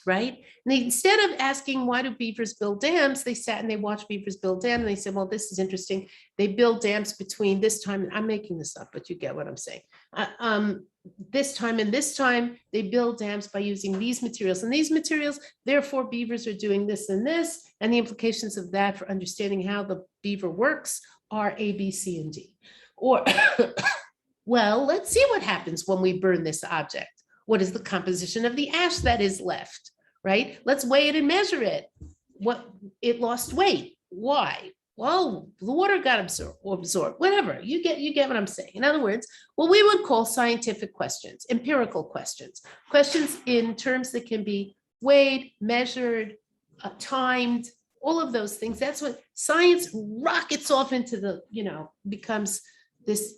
right? And instead of asking, why do beavers build dams? They sat and they watched beavers build dams. And they said, well, this is interesting. They build dams between this time, and I'm making this up, but you get what I'm saying. This time and this time, they build dams by using these materials and these materials. Therefore, beavers are doing this and this. And the implications of that for understanding how the beaver works are A, B, C, and D. Or, well, let's see what happens when we burn this object. What is the composition of the ash that is left, right? Let's weigh it and measure it. What, it lost weight. Why? Well, the water got absorbed, whatever. You get what I'm saying. In other words, what we would call scientific questions, empirical questions, questions in terms that can be weighed, measured, timed, all of those things. That's what science rockets off into the, becomes this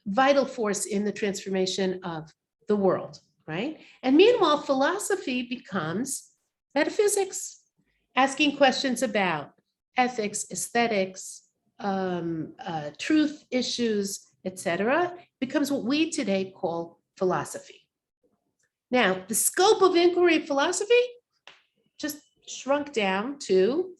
vital force in the transformation of the world, right? And meanwhile, philosophy becomes metaphysics, asking questions about ethics, aesthetics, truth issues, etc., becomes what we today call philosophy. Now, the scope of inquiry in philosophy just shrunk down to,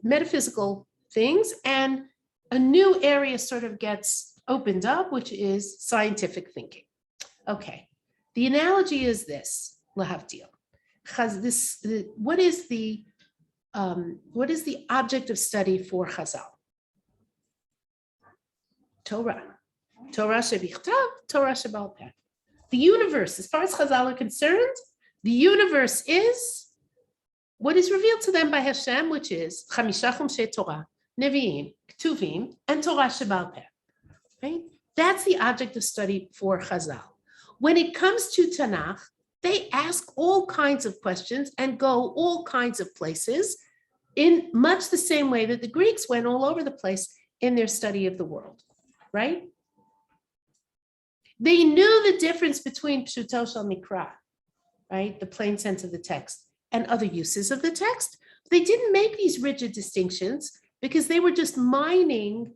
metaphysical things, and a new area sort of gets opened up, which is scientific thinking. Okay, the analogy is this, lahavdil. What is the object of study for Chazal? Torah. Torah shebichtav, Torah shebal peh. The universe, as far as Chazal are concerned, the universe is what is revealed to them by Hashem, which is Chamisha Chumshei Torah, Nevi'im, Ketuvim, and Torah shebal peh. Right? That's the object of study for Chazal. When it comes to Tanakh, they ask all kinds of questions and go all kinds of places in much the same way that the Greeks went all over the place in their study of the world, right? They knew the difference between Pshuto Shel Mikra, right? The plain sense of the text, and other uses of the text. They didn't make these rigid distinctions because they were just mining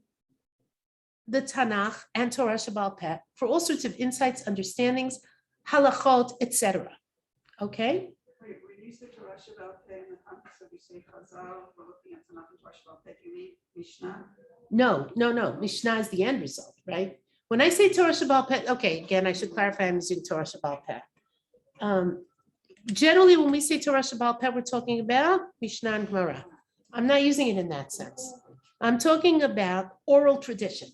the Tanakh and Torah Shebal Peh for all sorts of insights, understandings, halachot, etc. Okay? Wait, when you say Torah Shebal Peh in the context of you say Chazal, we're looking at Tanakh and Torah Shebal Peh, you mean Mishnah? No. Mishnah is the end result, right? When I say Torah Shebal Peh, okay, again, I should clarify I'm using Torah Shebal Peh. Generally, when we say Torah Shebal Peh, we're talking about Mishnah and Gemara. I'm not using it in that sense. I'm talking about oral tradition.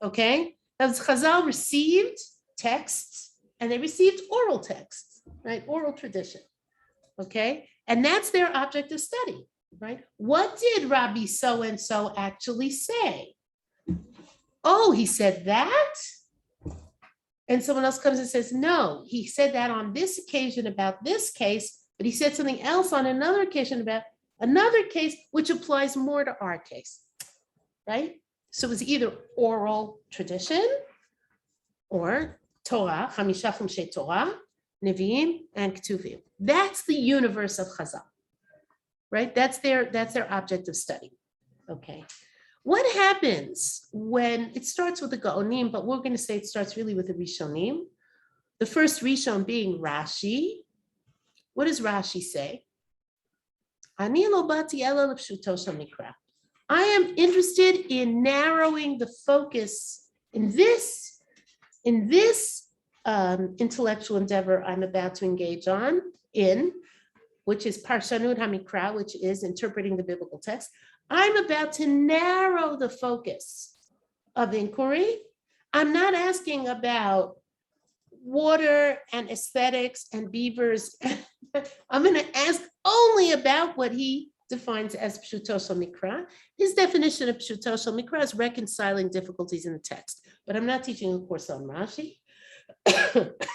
Okay? As Chazal received texts, and they received oral texts, right? Oral tradition. Okay? And that's their object of study, right? What did Rabbi so-and-so actually say? Oh, he said that? And someone else comes and says, no, he said that on this occasion about this case, but he said something else on another occasion about another case, which applies more to our case, right? So it was either oral tradition or Torah, Chamisha Chumshei Torah, Nevi'im, and Ketuvim. That's the universe of Chazal, right? That's their object of study. Okay. What happens when it starts with the Gaonim, but we're going to say it starts really with the Rishonim. The first Rishon being Rashi. What does Rashi say? Ani lo bati ela l'pshuto shel mikra. I am interested in narrowing the focus in this intellectual endeavor I'm about to engage in, which is Parshanut HaMikra, which is interpreting the biblical text. I'm about to narrow the focus of inquiry. I'm not asking about water and aesthetics and beavers. I'm going to ask only about what he defines as Pshuto Shel Mikra. His definition of Pshuto Shel Mikra is reconciling difficulties in the text. But I'm not teaching a course on Rashi,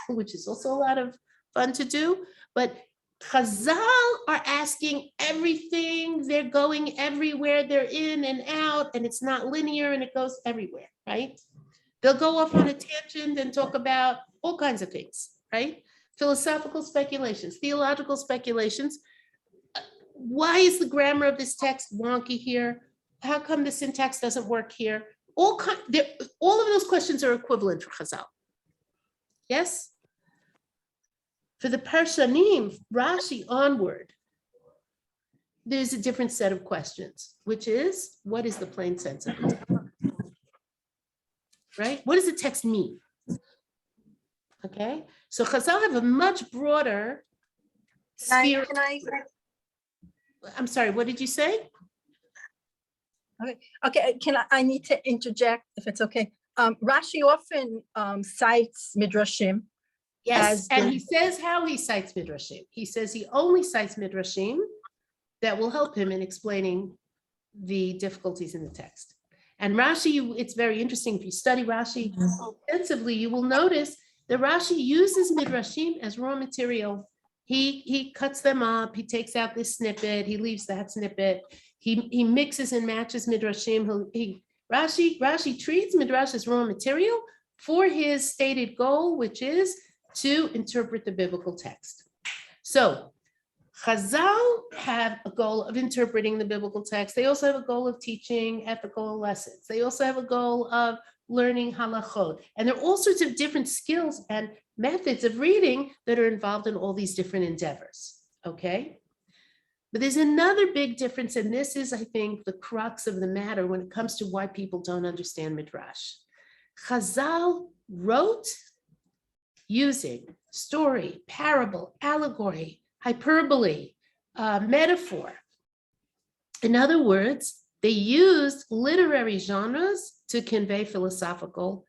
which is also a lot of fun to do. But Chazal are asking everything. They're going everywhere. They're in and out, and it's not linear, and it goes everywhere, right? They'll go off on a tangent and talk about all kinds of things, right? Philosophical speculations, theological speculations. Why is the grammar of this text wonky here? How come the syntax doesn't work here? all of those questions are equivalent for Chazal. Yes? For the Parshanim, Rashi onward, there's a different set of questions, which is, what is the plain sense of it? Right? What does the text mean? Okay, so Chazal have a much broader sphere. I'm sorry, what did you say? Okay, I need to interject if it's okay. Rashi often cites Midrashim. Yes, and he says how he cites Midrashim. He says he only cites Midrashim that will help him in explaining the difficulties in the text. And Rashi, it's very interesting. If you study Rashi extensively, you will notice that Rashi uses Midrashim as raw material. He cuts them up, he takes out this snippet, he leaves that snippet, he mixes and matches Midrashim. Rashi treats Midrash as raw material for his stated goal, which is to interpret the biblical text. So Chazal have a goal of interpreting the biblical text. They also have a goal of teaching ethical lessons. They also have a goal of learning halachot. And there are all sorts of different skills and methods of reading that are involved in all these different endeavors, okay? But there's another big difference, and this is, I think, the crux of the matter when it comes to why people don't understand Midrash. Chazal wrote using story, parable, allegory, hyperbole, metaphor. In other words, they used literary genres to convey philosophical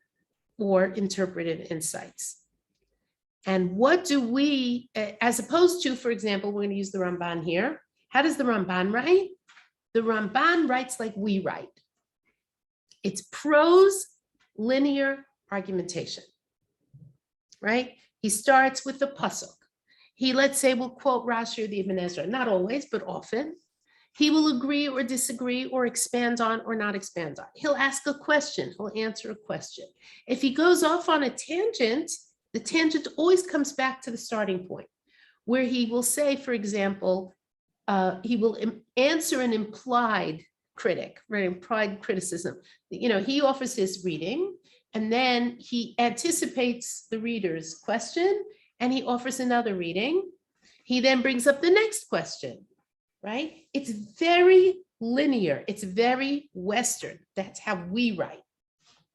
or interpretive insights. And what do we, as opposed to, for example, we're going to use the Ramban here. How does the Ramban write? The Ramban writes like we write. It's prose, linear argumentation, right? He starts with the pasuk. He, let's say, will quote Rashi or the Ibn Ezra, not always, but often. He will agree or disagree or expand on or not expand on. He'll ask a question, he'll answer a question. If he goes off on a tangent, the tangent always comes back to the starting point, where he will say, for example, he will answer an implied critic, right? Implied criticism. You know, he offers his reading, and then he anticipates the reader's question, and he offers another reading. He then brings up the next question, right? It's very linear. It's very Western. That's how we write.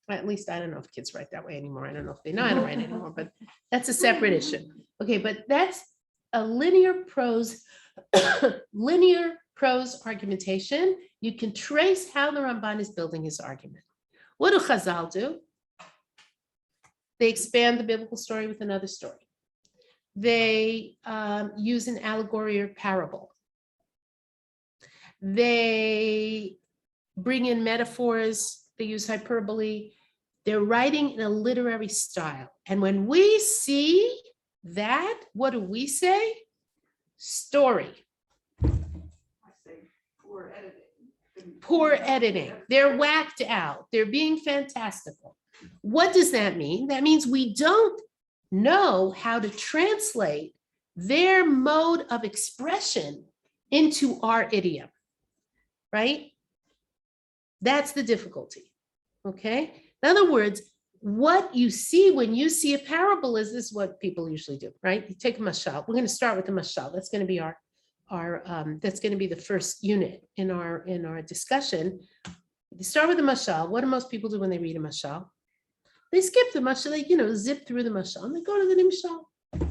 At least I don't know if kids write that way anymore. I don't know if they know how to write anymore, but that's a separate issue. Okay, but that's a linear prose argumentation. You can trace how the Ramban is building his argument. What do Chazal do? They expand the biblical story with another story. They use an allegory or parable. They bring in metaphors. They use hyperbole. They're writing in a literary style. And when we see that, what do we say? Story. I say poor editing. Poor editing. They're whacked out. They're being fantastical. What does that mean? That means we don't know how to translate their mode of expression into our idiom, right? That's the difficulty, okay? In other words, what you see when you see a parable is this what people usually do, right? You take a mashal. We're going to start with the mashal. That's going to be that's going to be the first unit in our discussion. You start with the mashal. What do most people do when they read a mashal? They skip the mashal, they, zip through the mashal, and they go to the nimshal,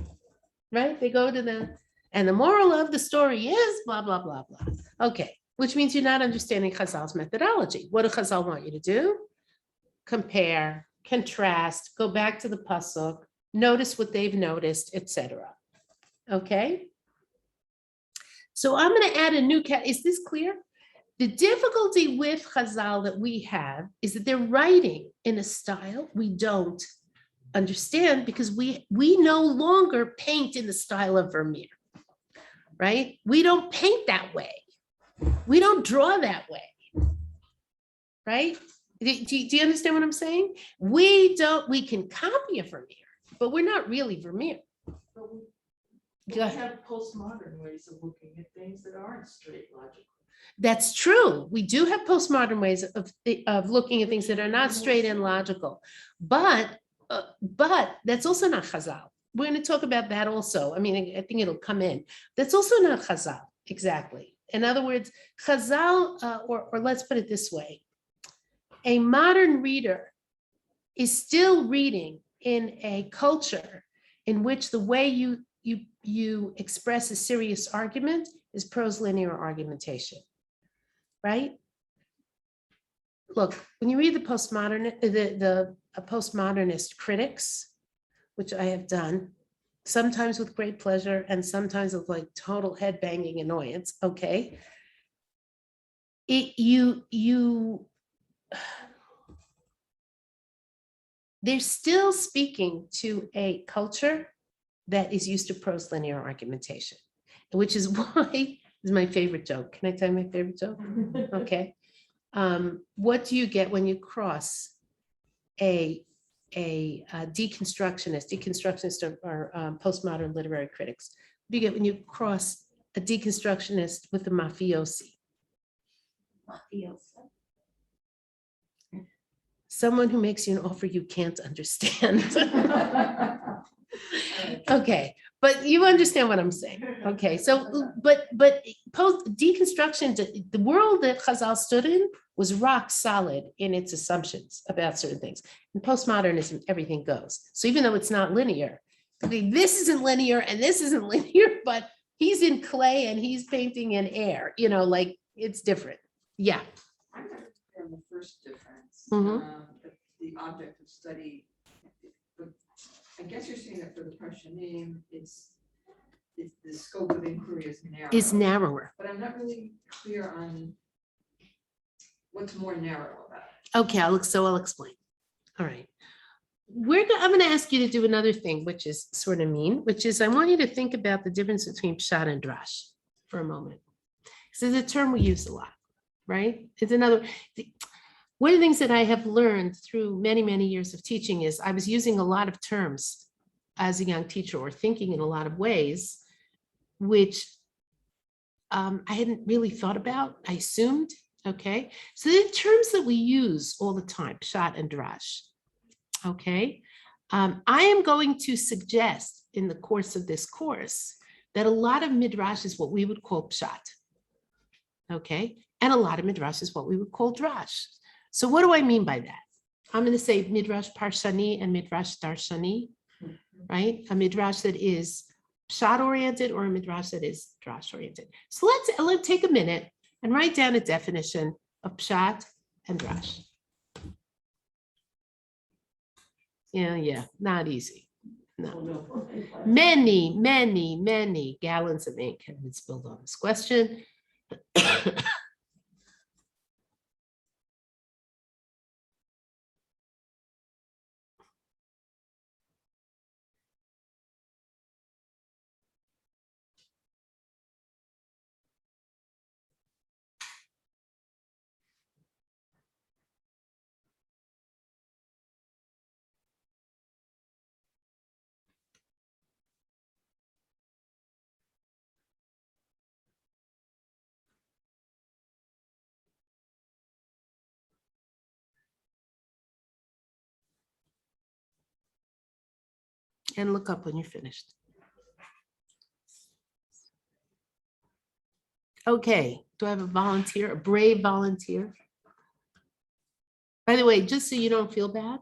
right? They go to and the moral of the story is blah, blah, blah, blah. Okay, which means you're not understanding Chazal's methodology. What do Chazal want you to do? Compare, contrast, go back to the pasuk, notice what they've noticed, etc. Okay? So I'm going to add a new is this clear? The difficulty with Chazal that we have is that they're writing in a style we don't understand because we no longer paint in the style of Vermeer, right? We don't paint that way. We don't draw that way, right? Do you understand what I'm saying? We can copy a Vermeer, but we're not really Vermeer. But Go we ahead. have postmodern ways of looking at things that aren't straight logical. That's true. We do have postmodern ways of looking at things that are not straight and logical, but that's also not Chazal. We're going to talk about that also. I mean, I think it'll come in. That's also not Chazal. Exactly. In other words, Chazal, or let's put it this way, a modern reader is still reading in a culture in which the way you express a serious argument is prose linear argumentation. Right? Look, when you read the postmodernist critics, which I have done, sometimes with great pleasure and sometimes with like total head banging annoyance, okay? They're still speaking to a culture that is used to prose linear argumentation, which is why this is my favorite joke. Can I tell you my favorite joke? Okay. What do you get when you cross a deconstructionist or postmodern literary critics? What do you get when you cross a deconstructionist with a mafiosi? Someone who makes you an offer you can't understand. Okay, but you understand what I'm saying. Okay, so but post deconstruction, the world that Chazal stood in was rock solid in its assumptions about certain things. In postmodernism, everything goes. So even though it's not linear, I mean, this isn't linear and this isn't linear, but he's in clay and he's painting in air, you know, like it's different. Yeah. I'm not clear on the first difference, Mhm. the object of study. I guess you're saying that for the Rishonim, it's the scope of inquiry is narrow. Is narrower. But I'm not really clear on what's more narrow about it. Okay, I'll explain. All right. I'm going to ask you to do another thing, which is sort of mean, which is I want you to think about the difference between pshat and drash for a moment. This is a term we use a lot, right? It's one of the things that I have learned through many, many years of teaching is I was using a lot of terms as a young teacher or thinking in a lot of ways, which I hadn't really thought about, I assumed, okay? So the terms that we use all the time, pshat and drash, okay? I am going to suggest in the course of this course that a lot of Midrash is what we would call pshat, okay? And a lot of Midrash is what we would call drash. So what do I mean by that? I'm going to say Midrash Parshani and Midrash Darshani, right? A Midrash that is pshat oriented or a Midrash that is drash oriented. So let's take a minute and write down a definition of pshat and drash. Yeah, not easy. No. Many, many, many gallons of ink have been spilled on this question. And look up when you're finished. Okay, do I have a volunteer, a brave volunteer? By the way, just so you don't feel bad,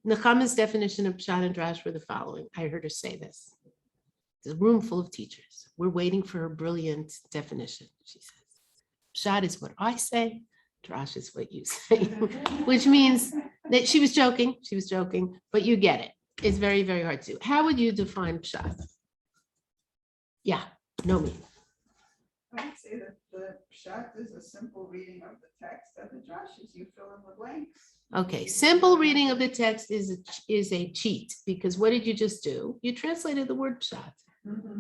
Nechama's definition of pshat and drash were the following. I heard her say this. There's a room full of teachers. We're waiting for her brilliant definition. She says, pshat is what I say, drash is what you say, which means that she was joking, but you get it. It's very, very hard to do. How would you define pshat? Yeah, no me. I would say that the pshat is a simple reading of the text, and the drash is you fill in the blanks. Okay, simple reading of the text is a cheat, because what did you just do? You translated the word pshat.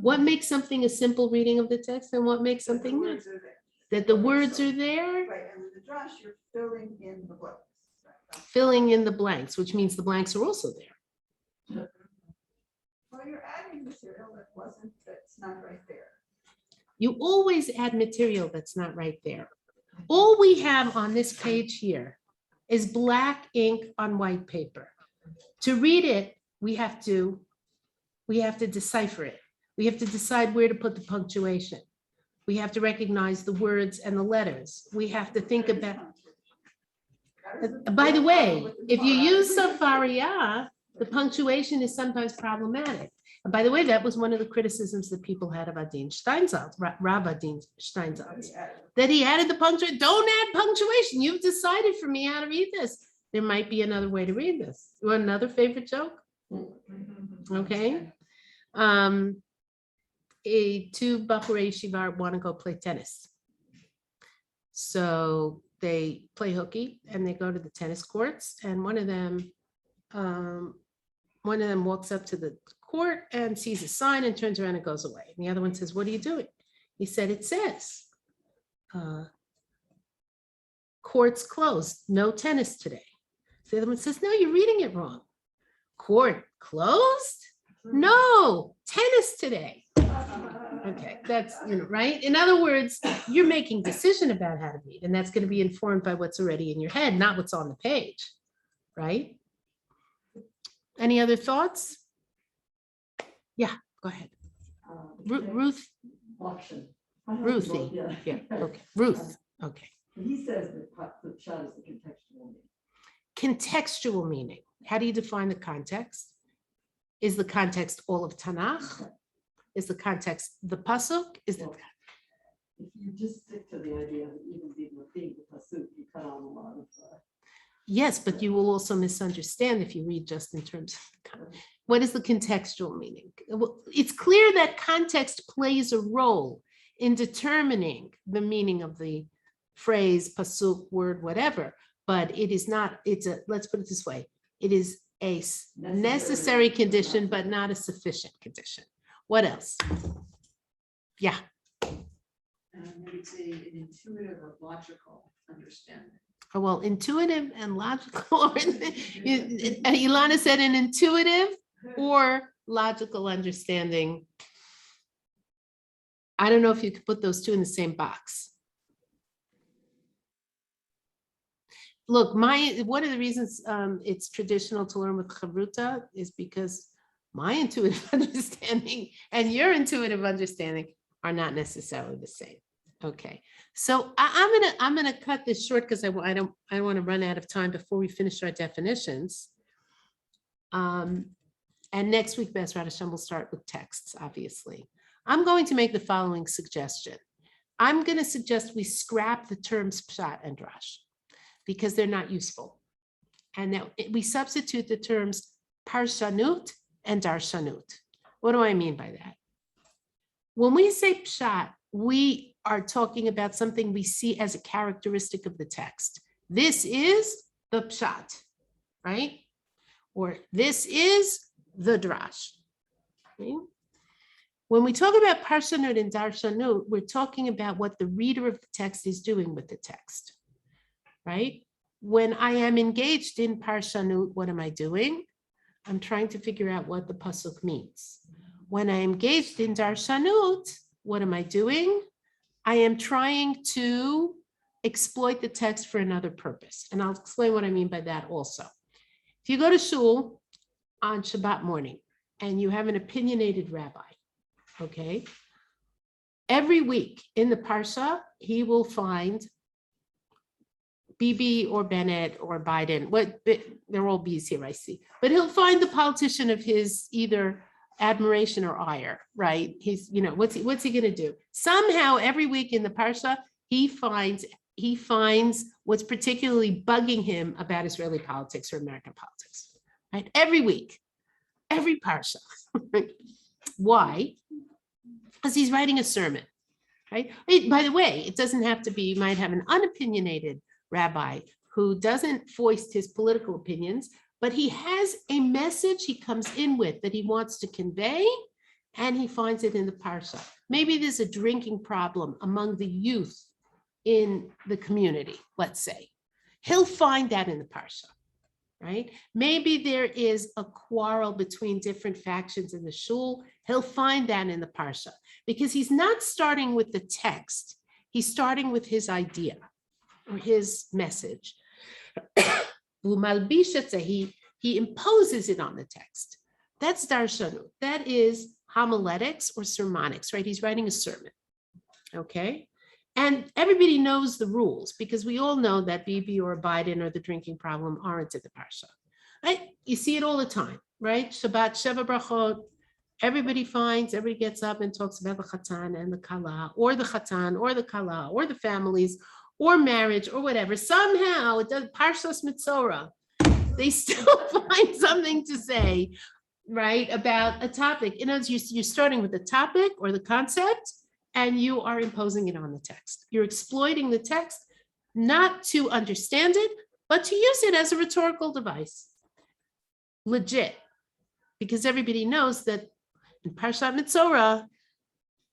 What makes something a simple reading of the text and what makes something not? That the words are there? Right, and with the drash, you're filling in the blanks. Filling in the blanks, which means the blanks are also there. Well, you're adding material that wasn't there It's not right there. You always add material that's not right there. All we have on this page here is black ink on white paper. To read it, we have to decipher it. We have to decide where to put the punctuation. We have to recognize the words and the letters. We have to think about, by the way, if you use Safaria, the punctuation is sometimes problematic. And by the way, that was one of the criticisms that people had of Adin Steinsaltz, Rav Adin Steinsaltz, that he added the punctuation. Don't add punctuation. You've decided for me how to read this. There might be another way to read this. You want another favorite joke? Okay. Two Bachurei Yeshiva want to go play tennis. So they play hooky and they go to the tennis courts, and one of them walks up to the court and sees a sign and turns around and goes away. And the other one says, "What are you doing?" He said, "It says, courts closed, no tennis today." So the other one says, "No, you're reading it wrong. Court closed? No, tennis today." Okay, that's, right? In other words, you're making decision about how to read, and that's going to be informed by what's already in your head, not what's on the page, right? Any other thoughts? Yeah, go ahead. Ruth, Auction. Ruthie. Yeah, okay, Ruth, okay. He says that the pshat is the contextual meaning. Contextual meaning. How do you define the context? Is the context all of Tanakh? Is the context the pasuk? Is the If you just stick to the idea of even being the pasuk, you cut out a lot of. Yes, but you will also misunderstand if you read just in terms of what is the contextual meaning. Well, it's clear that context plays a role in determining the meaning of the phrase, pasuk, word, whatever. But it is not. Let's put it this way: it is a necessary condition, but not a sufficient condition. What else? Yeah. Maybe it's an intuitive or logical understanding. Oh, well, intuitive and logical. Ilana said an intuitive or logical understanding. I don't know if you could put those two in the same box. Look, one of the reasons it's traditional to learn with Chavruta is because my intuitive understanding and your intuitive understanding are not necessarily the same. Okay, so I'm gonna cut this short because I don't want to run out of time before we finish our definitions. And next week, Bezrat Hashem will start with texts. Obviously, I'm going to make the following suggestion. I'm going to suggest we scrap the terms pshat and drash because they're not useful, and that we substitute the terms parshanut and darshanut. What do I mean by that? When we say pshat, we are talking about something we see as a characteristic of the text. This is the pshat, right? Or this is the drash. Okay? When we talk about parshanut and darshanut, we're talking about what the reader of the text is doing with the text, right? When I am engaged in parshanut, what am I doing? I'm trying to figure out what the pasuk means. When I am engaged in darshanut, what am I doing? I am trying to exploit the text for another purpose. And I'll explain what I mean by that also. If you go to shul on Shabbat morning and you have an opinionated rabbi, okay, every week in the parsha, he will find Bibi or Bennett or Biden, they're all B's here, I see, but he'll find the politician of his either admiration or ire, right? He's, what's he gonna do? Somehow every week in the parsha, he finds what's particularly bugging him about Israeli politics or American politics, right? Every week, every parsha. Why? Because he's writing a sermon, right? By the way, it doesn't have to be, you might have an unopinionated rabbi who doesn't voice his political opinions, but he has a message he comes in with that he wants to convey, and he finds it in the parsha. Maybe there's a drinking problem among the youth in the community, let's say. He'll find that in the parsha, right? Maybe there is a quarrel between different factions in the shul. He'll find that in the parsha. because he's not starting with the text. He's starting with his idea or his message. He imposes it on the text. That's darshanut. That is homiletics or sermonics, right? He's writing a sermon, okay? And everybody knows the rules because we all know that Bibi or Biden or the drinking problem aren't in the parsha, right? You see it all the time, right? Shabbat, Sheva Brachot, everybody gets up and talks about the chatan and the kala, or the chatan, or the kala, or the families, or marriage, or whatever. Somehow, it does Parshas Mitzorah. They still find something to say, right, about a topic. In other words, you're starting with the topic or the concept, and you are imposing it on the text. You're exploiting the text, not to understand it, but to use it as a rhetorical device. Legit. Because everybody knows that in Parshat Mitzorah,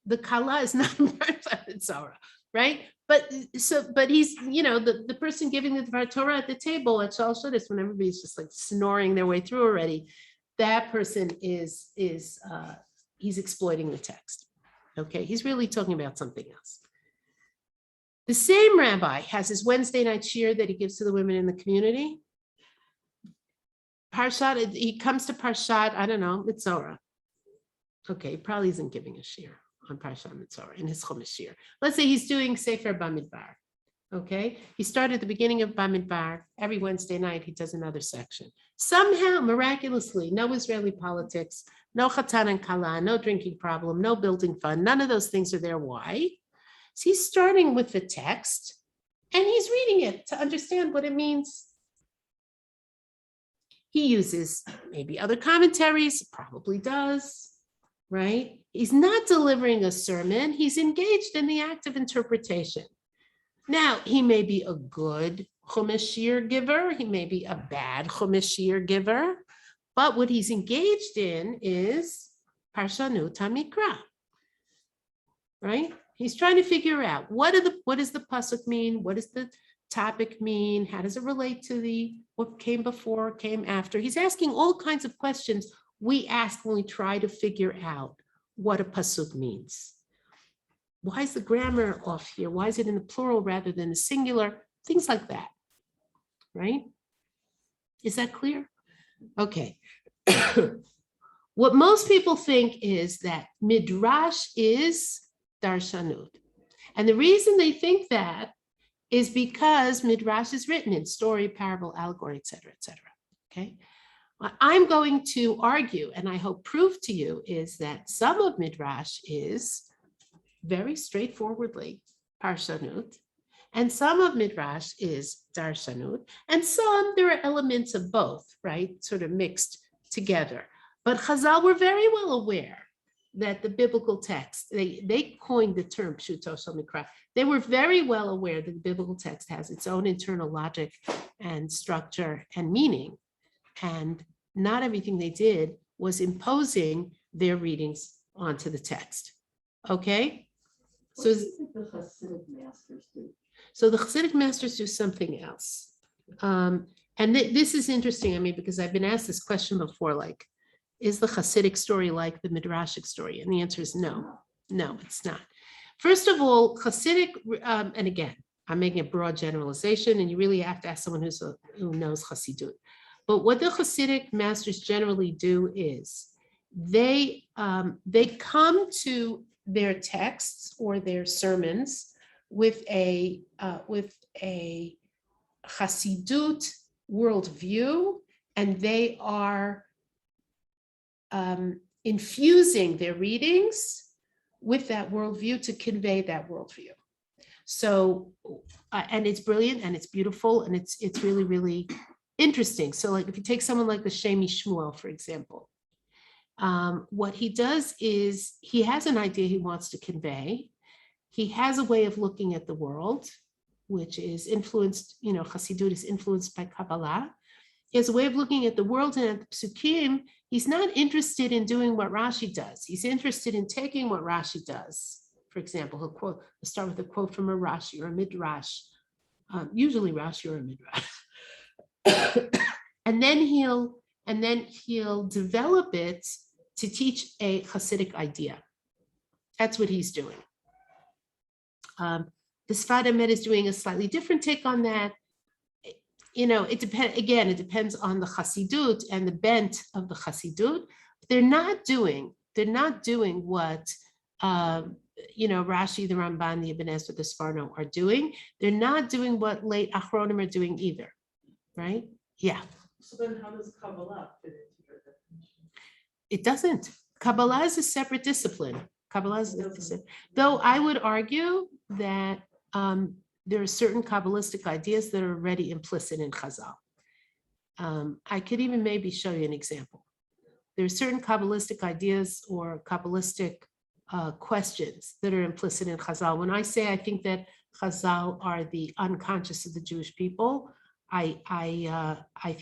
the kala is not in Parshat Mitzorah, right? But he's, the person giving the Dvar Torah at the table at Shal Shudas, when everybody's just like snoring their way through already, that person is he's exploiting the text. Okay, he's really talking about something else. The same rabbi has his Wednesday night shiur that he gives to the women in the community. Parshat, he comes to Parshat, I don't know, Mitzorah. Okay, he probably isn't giving a shiur on Parshat Mitzorah in his Chumash shiur. Let's say he's doing Sefer Bamidbar. Okay, he started at the beginning of Bamidbar. Every Wednesday night he does another section. Somehow, miraculously, no Israeli politics, no chatan and kala, no drinking problem, no building fund. None of those things are there. Why? So he's starting with the text and he's reading it to understand what it means. He uses maybe other commentaries, probably does, right? He's not delivering a sermon. He's engaged in the act of interpretation. Now, he may be a good Chumash shiur giver. He may be a bad Chumash shiur giver. But what he's engaged in is Parshanut HaMikra, right? He's trying to figure out what does the pasuk mean? What does the topic mean? How does it relate to what came before, came after? He's asking all kinds of questions we ask when we try to figure out what a pasuk means. Why is the grammar off here? Why is it in the plural rather than the singular? Things like that, right? Is that clear? Okay. What most people think is that Midrash is darshanut. And the reason they think that is because Midrash is written in story, parable, allegory, etc., etc. Okay. What I'm going to argue, and I hope prove to you, is that some of Midrash is very straightforwardly parshanut, and some of Midrash is darshanut, and some there are elements of both, right? Sort of mixed together. But Chazal were very well aware that the biblical text, they coined the term pshuto shel mikra. They were very well aware that the biblical text has its own internal logic and structure and meaning. And not everything they did was imposing their readings onto the text. Okay? What do you think the Hasidic masters do? So the Hasidic masters do something else. And this is interesting, I mean, because I've been asked this question before, like, is the Hasidic story like the Midrashic story? And the answer is no, it's not. First of all, Hasidic, and again, I'm making a broad generalization, and you really have to ask someone who knows Hasidut. But what the Hasidic masters generally do is they come to their texts or their sermons with a Hasidut worldview, and they are infusing their readings with that worldview to convey that worldview. So, and it's brilliant and it's beautiful and it's really, really interesting. So like if you take someone like the Shemi Shmuel, for example, what he does is he has an idea he wants to convey. He has a way of looking at the world, which is influenced, Hasidut is influenced by Kabbalah. He has a way of looking at the world, and at the Psukim, he's not interested in doing what Rashi does. He's interested in taking what Rashi does. For example, he'll start with a quote from a Rashi or a Midrash, usually Rashi or a Midrash. and then he'll develop it to teach a Hasidic idea. That's what he's doing. The Sfat Emet is doing a slightly different take on that. It depends on the Hasidut and the bent of the Hasidut. They're not doing what Rashi, the Ramban, the Ibn Ezra, the Sforno are doing. They're not doing what late Achronim are doing either, right? Yeah. So then how does Kabbalah fit into your definition? It doesn't. Kabbalah is a separate discipline. Though I would argue that there are certain Kabbalistic ideas that are already implicit in Chazal. I could even maybe show you an example. There are certain Kabbalistic ideas or Kabbalistic questions that are implicit in Chazal. When I say I think that Chazal are the unconscious of the Jewish people, I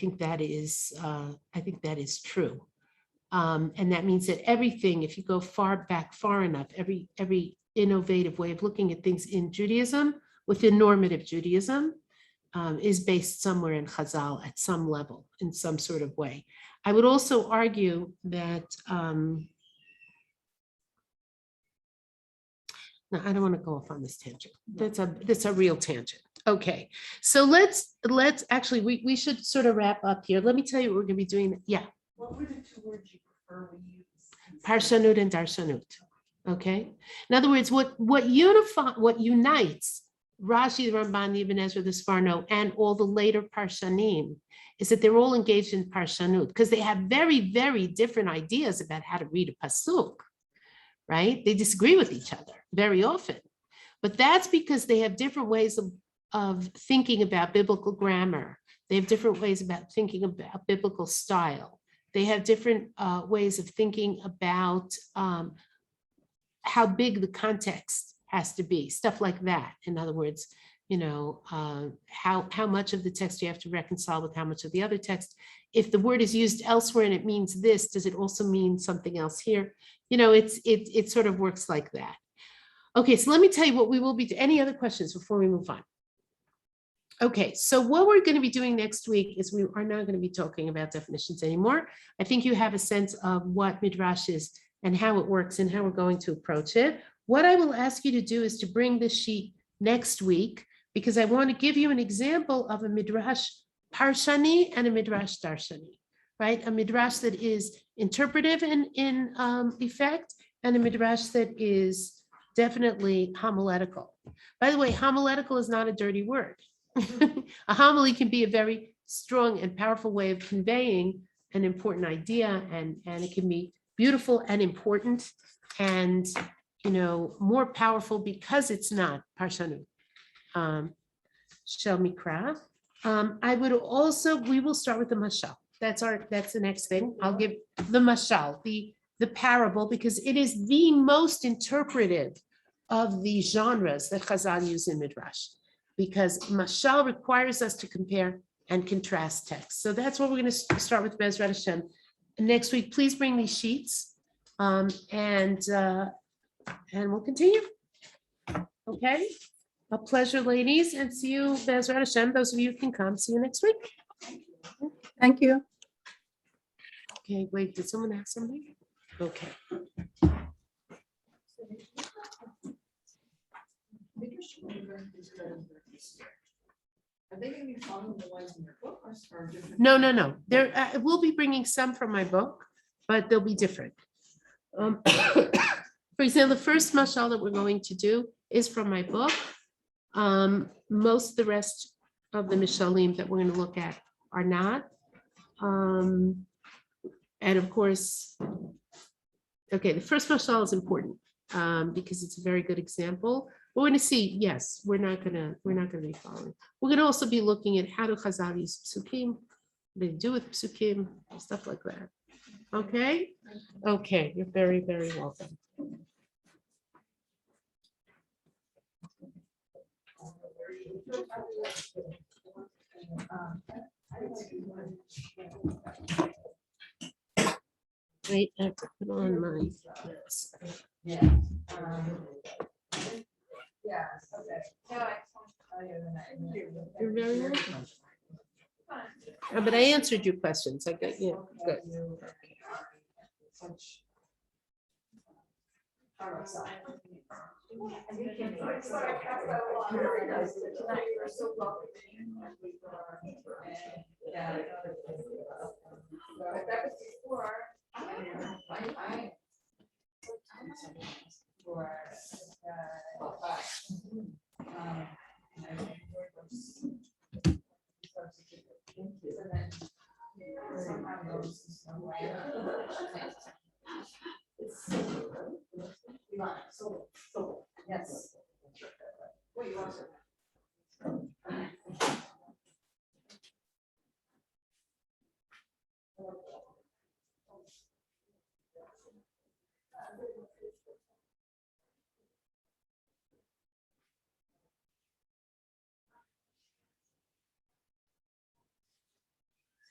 think that is true. And that means that everything, if you go far enough, every innovative way of looking at things in Judaism, within normative Judaism, is based somewhere in Chazal at some level, in some sort of way. I would also argue that, no, I don't want to go off on this tangent. That's a real tangent. Okay, so let's actually, we should sort of wrap up here. Let me tell you what we're going to be doing. Yeah. What were the two words you prefer when you use? Parshanut and Darshanut. Okay. In other words, what unites Rashi, the Ramban, the Ibn Ezra, the Sforno, and all the later Parshanim is that they're all engaged in Parshanut because they have very, very different ideas about how to read a pasuk, right? They disagree with each other very often, but that's because they have different ways of thinking about biblical grammar. They have different ways about thinking about biblical style. They have different ways of thinking about how big the context has to be, stuff like that. In other words, how much of the text you have to reconcile with how much of the other text. If the word is used elsewhere and it means this, does it also mean something else here? It sort of works like that. Okay, so let me tell you what we will be doing. Any other questions before we move on? Okay, so what we're going to be doing next week is we are not going to be talking about definitions anymore. I think you have a sense of what Midrash is and how it works and how we're going to approach it. What I will ask you to do is to bring this sheet next week, because I want to give you an example of a Midrash Parshani and a Midrash Darshani, right? A Midrash that is interpretive in effect, and a Midrash that is definitely homiletical. By the way, homiletical is not a dirty word. A homily can be a very strong and powerful way of conveying an important idea, and it can be beautiful and important and more powerful because it's not Parshanu. Shel Mikra. We will start with the mashal. That's the next thing. I'll give the mashal, the parable, because it is the most interpretive of the genres that Chazal use in Midrash, because mashal requires us to compare and contrast texts. So that's what we're going to start with, Bezrat Hashem. Next week, please bring these sheets, and we'll continue. Okay. A pleasure, ladies, and see you, Bezrat Hashem. Those of you who can come, see you next week. Thank you. Okay, wait, did someone ask something? Okay. Are they going to be following the ones in your book or different? No. We'll be bringing some from my book, but they'll be different. For example, the first mashal that we're going to do is from my book. Most of the rest of the mishalim that we're going to look at are not. And of course, okay, the first mashal is important because it's a very good example. We're going to see, yes, we're not going to be following. We're going to also be looking at how do Chazal use psukim, what they do with psukim, stuff like that. Okay? Okay, you're very, very welcome. Wait, I have to put on my mask. Yeah. Yes, okay. You're very welcome. But I answered your questions. I got, yeah, good. So